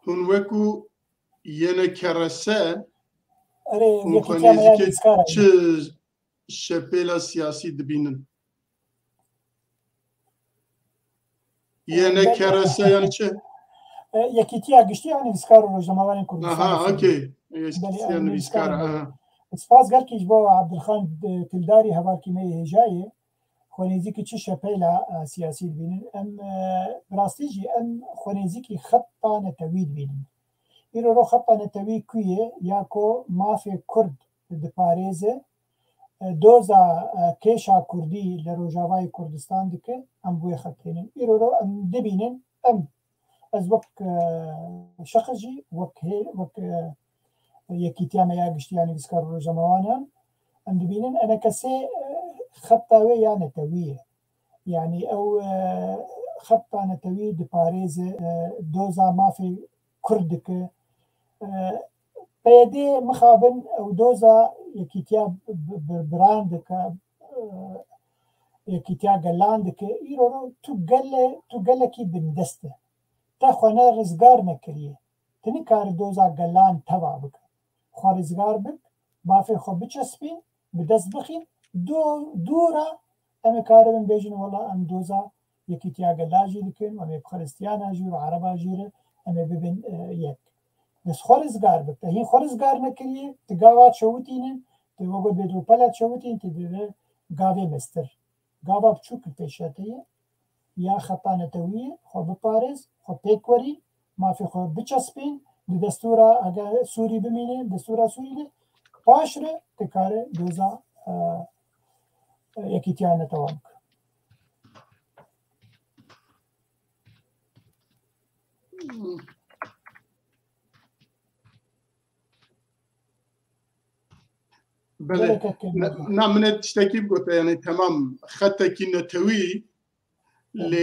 هون وكو ينه كرسه اري يكي ما يعني اسكارا شبيلا سياسي دبينن ينه كرسه يعني چه يكيتيا قشتي يعني بسكارو روجنامه كردستان اوكي يعني بسكار سپاس گل کیش با عبدالخان تلداری هوار کی می هجای خونیزی کی چه شپیلا سیاسی بینن ام براستیجی ام خونیزی کی خطا نتوید بینن ایرو رو خطا نتوید کیه یاکو مافی کرد دپاریزه دوزا کیشا کردی لروجاوای کردستان دکه ام بوی خطینن ایرو رو ام دبینن ام از وقت شخصی وقت يكيتيا ما ياقشتي يعني بسكار جموانا ام دبينن انا كسي خطاوي يعني تويه يعني او خطا نتوي دباريز دوزا ما في كردك بيدي مخابن او دوزا يكيتيا براندك يكيتيا قلاندك يرو تقل كي بندسته تاخونا رزقار نكريه تنكار دوزا قلان تبع بك خارزگار بک مافی خو بچسبین بدست بخین دورا ام کاربن بیجن والله ام دوزا یکی تیاگ لاجی دکن و ام خرستیان اجی و عرب اجیره ام ببین یک بس خارزگار بک هین خارزگار نکریه تگاوات شوتینن تو وگو بدو پلات شوتین تدیره گاوی مستر گاوا بچوک پیشاتیه یا خطا نتویه خو بپارز خو پیکوری مافی خو بچسبین دستورا اگر سوری بمینه دستورا سوری پاشره تکاره دوزا یکی تیانه توانک بله نه من تشتكي بقول يعني تمام خطة كي نتوي ل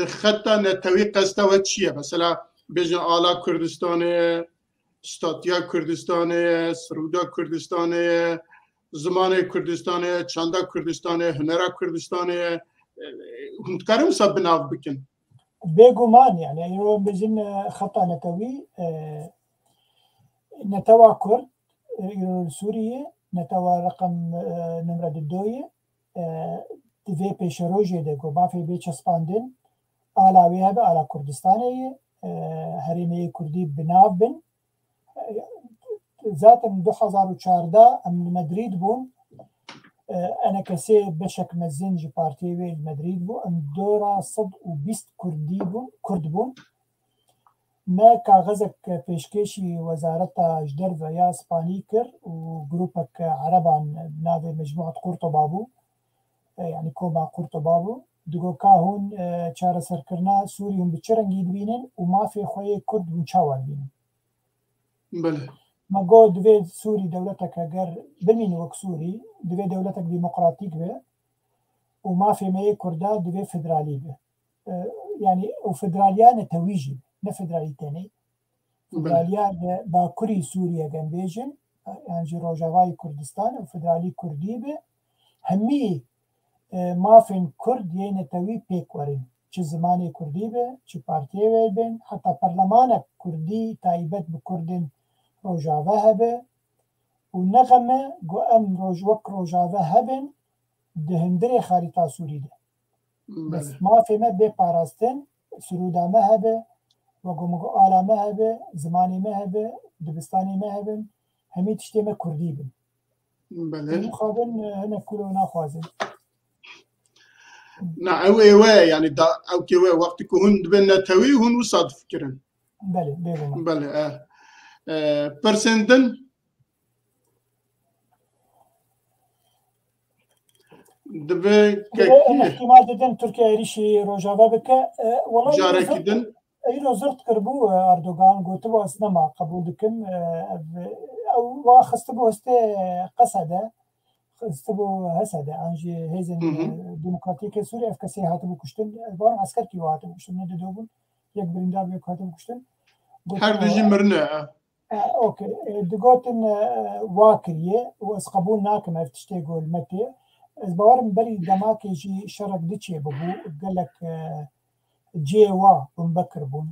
خطة نتوي قصده وشيء مثلا بجن آلا کردستان ستاتیا کردستان سرودا کردستان زمان کردستان چندا کردستان هنرا کردستان هندکارم سب بناو بکن بگمان يعني يرو بجن خطا نتوي نتوى كرد يرو سوريا نتوى رقم نمرة دوية تفي بيشروجي ديكو ما في بيتش اسباندين آلا ويهبه آلا كردستانية هريمي كردي بناف بن ذات 2014 ام مدريد بون انا كسي بشك مزنجي بارتي وي مدريد بو ام دورا صد وبيست كردي بون كرد بون ما كاغزك بيشكيشي وزارة جدر ويا اسباني كر وجروبك عربان نادي مجموعة قرطبة بو يعني كوبا قرطبة بو دگو که هون چاره سرکرنا سوری هم بچرنگی دوینن و ما فی خوی کرد هم چاوان بینن بله ما گو دوی سوری دولتک اگر بمین وک سوری دوی دولتک دیمقراطیک به و ما فی می کرده دوی فدرالی به يعني و فدرالیان تویجی نه فدرالی تنی فدرالیان با کری سوریه گنبیجن يعني روجاوای کردستان و فدرالی کردی به همی مافین کرد یه نتوی پیک ورین چه زمانی کردی به چه پارتیه ویل بین حتی پرلمان کردی تایبت بکردین روجاوه هبه و نغمه گو ام روجوک روجاوه هبین دهندری خاریتا سوری ده بس مافی ما بی پاراستن سرودا ما هبه و گو مگو آلا ما هبه زمانی ما هبه دبستانی ما هبین همی تشتی ما کردی بین بله مخابن هنه کلو نخوازن نعم وي يعني دا او كي وقت كون بين توي هون وصاد فكرن بله بله پرسندن دبی که احتمال دادن ترکیه ایریشی روجاوا بکه والله جارکی دن ایرو زرت کربو اردوغان گوته با اسنما قبول دکم او خستبو هسته قصده خستبو هسده انجی هیزن دموکراتیک سوریه افکسی هاتبو کشتن بارم عسکر کی هاتبو کشتن نده دوبون یک بریندار بیک هاتبو کشتن هر دوجی مرنه اوكي دقوتن واكريه واس قبول ناكم افتشتي قول متى از باورم بري دماك يجي شرق دتشي بابو قال لك جي وا بنبكر بون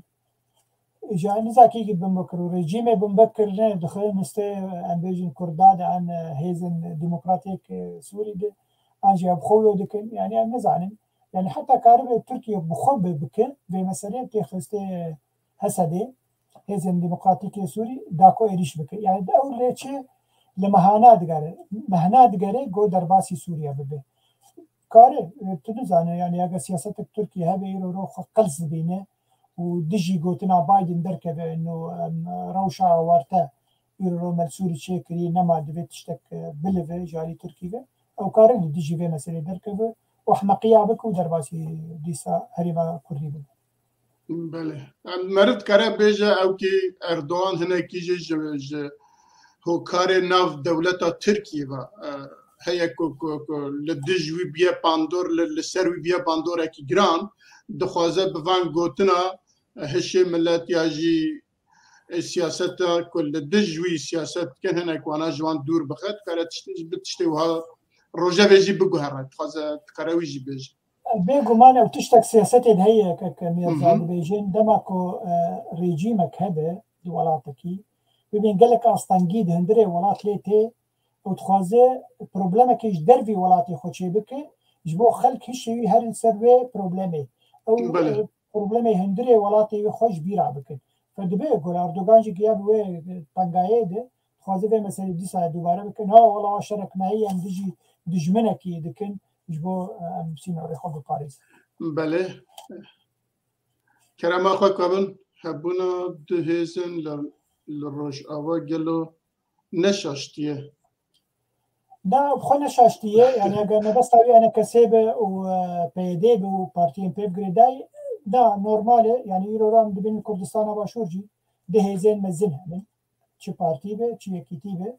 جا نزاكي بنبكر ورجيم بنبكر دخل نستي امبيجن كرداد عن هيزن ديمقراطيك سوري دي انجي بخولو دكن يعني نزعلن يعني حتى كارب تركيا بخوب بكن بمسألة تخستي هسدي هيزن ديمقراطيك سوري داكو إريش بك يعني دولة شيء لمهانات قاره مهانات قاره جو درباسي سوريا ببه كاره تدوزانه يعني اگر سياسة تركيا هبه يرو روخ قلص بينه ودجي قوتنا بايدن دركبه انه روشا وارتا يرو ملسوري شكري نما دبي تشتك بلفه جاري تركيا او كاره دجي به مسألة دركبه وحمقيا بك ودرباسي ديسا هريبا كردي بك بله مرد کاره بیجه او که اردوغان هنه کیجه هو کار ناف دولتا ترکیه و هیا کو لدجوی بیا پاندور لسروی بیا پاندور اکی گران دخوازه بوان گوتنا هشه ملت یا جی سیاست کل لدجوی سیاست کن هنه کوانا جوان دور بخد کاره بتشتی وها روژه ویجی بگو هره خوازه کاره ویجی بیجه بيجو مانا وتشتك سياستي هي كميرزا بيجين دمكو ريجيمك هبه ولاتكي ببين قالك أستنجيد هندري ولات ليتي وتخوازي بروبلمك إيش دربي ولاتي خوشي بكي جبو خلق هشي هر السروي بروبلمي أو بروبلمي هندري ولاتي خوش بيرع بكي فدبي يقول أردوغان جي قياب وي طنقاية ده تخوازي في مسألة دي ساعة دوباره بكي ها والله شركنا هي ام ديجي دجمنكي دكن جبو سينا ريخو بباريس بله كرام أخوة كابن هبونا دهيزن لروش آوا گلو نشاشتیه دا بخو نشاشتیه يعني اگر نبستاوی انا كسيبه و پیده و پارتين پیب گریداي دا نورماله يعني يرو رام دبين كردستان باشورجي دهيزن مزن همين چه پارتي به چه يكيتي به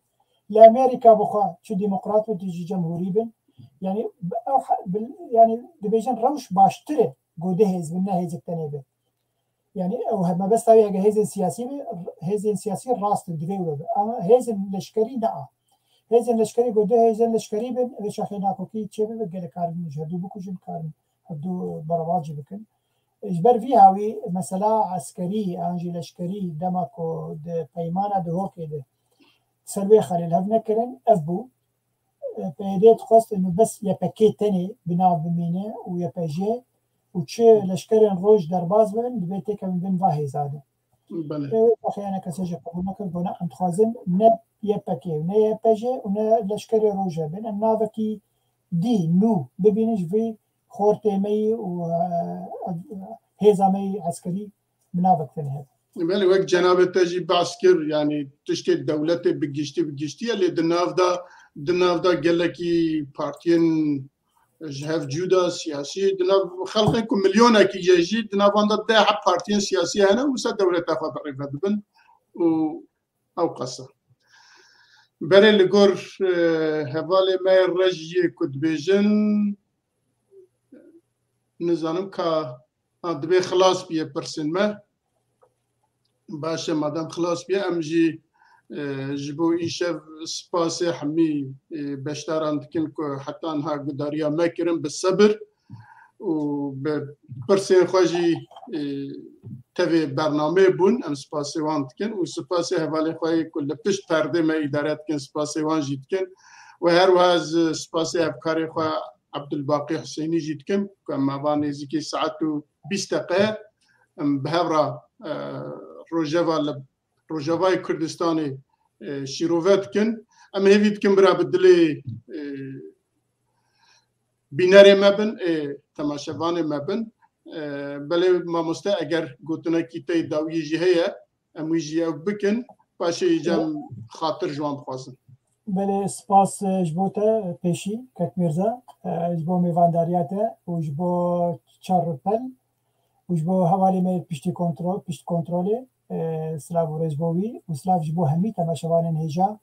لأمريكا بخوا چه ديمقراط و تجي جمهوري بن يعني دبيجن روش باشتره قو دهيز بنا هيزك تنيبه يعني او ما بس تاوي اگه هيزن سياسي راست دفيو اما هيزن لشكري لا هيزن لشكري قد هيزن لشكري بن ايش اخينا كوكي تشبه بقى كارن جهدو بكوجن كارن هدو برواجي بكن اجبر فيها وي مثلا عسكري انجي لشكري دمكو د پیمانه د هوکي د سلوي خليل هفنا كرن افبو بيديت خواست انه بس يا باكيت تاني بناء بمينه ويا باجي وچه لشکرین روش در باز بن دبیته که من واهی زاده. بله. أخيانا كسجل قبول نكربونا أنت خازن نه يبكي ونه يبجي ونه لشكر روجا بين النافكي دي نو ببينش في خورتي مي وهزامي عسكري منافق في هذا. بله وقت جناب تجي بعسكر يعني تشتي الدولة بجشتي اللي دناف دا قال لك بارتين جهاف جودا سياسي دناف خلقكم مليون كي يجي دناف عند ده بارتين سياسية هنا وسا دولة تاخذ ريفات بن أو قصة بله اللي قر هفالي ما الرجي كد بيجن نزانم كا دبي خلاص بيه برسن ما باشه مادام خلاص بيه امجي جبو إيشاف سباسي حمي بشتاران تكن حتى انها قداريا ماكرم بالصبر وبرسين خواجي تبي برنامج بون ام سباسي وان تكن وسباسي هفالي خواهي كل بشت پرده ما إدارات كن سباسي وان جيت كن وهر واز سباسي افكاري خواه عبد الباقي حسيني جيت كن كما باني زيكي ساعتو 20 دقيقة بهبرا روجاوای کردستانی شیروات کن اما هیوید کن برای بدلی بیناری مبن تماشاوانی مبن بله ما مسته اگر گوتنا کیتای داویی جهیه امی جیه بکن باشه ایجام خاطر جوان بخوازن. بله سپاس جبوته پیشی کک میرزا جبو میوانداریاته و جبو چارپل و جبو حوالی می پشت کنترل سلاو رزبوی و سلاو جبو همی تماشوان هجا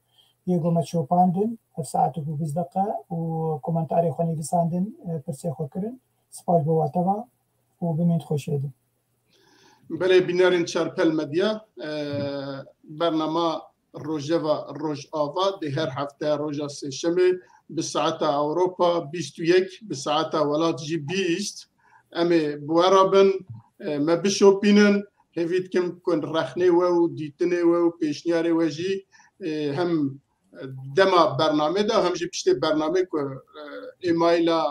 یگو مچوپاندن هف ساعت و 20 دقیقه و کومنتاری خونی بساندن پرسی خود کرن سپاس بو واتوا و بمید خوش ایدن. بله بینارین چارپل مدیا برنامه روجوا روج آوا ده هر هفته روجا سه‌شنبه به ساعت اروپا 21 به ساعت ولات جی 20 اما بوارابن ما بشوپینن هفید کم کن رخنه و دیتنه و پیشنیاره و جی هم دما برنامه ده هم جی پشت برنامه که ایمایلا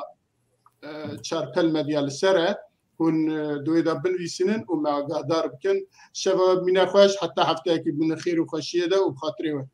چارپل مدیا لسره هون دویدا بنویسینن و ما قادر بکن شباب من خوش حتی هفته که من خیر و خوشیه ده و بخاطره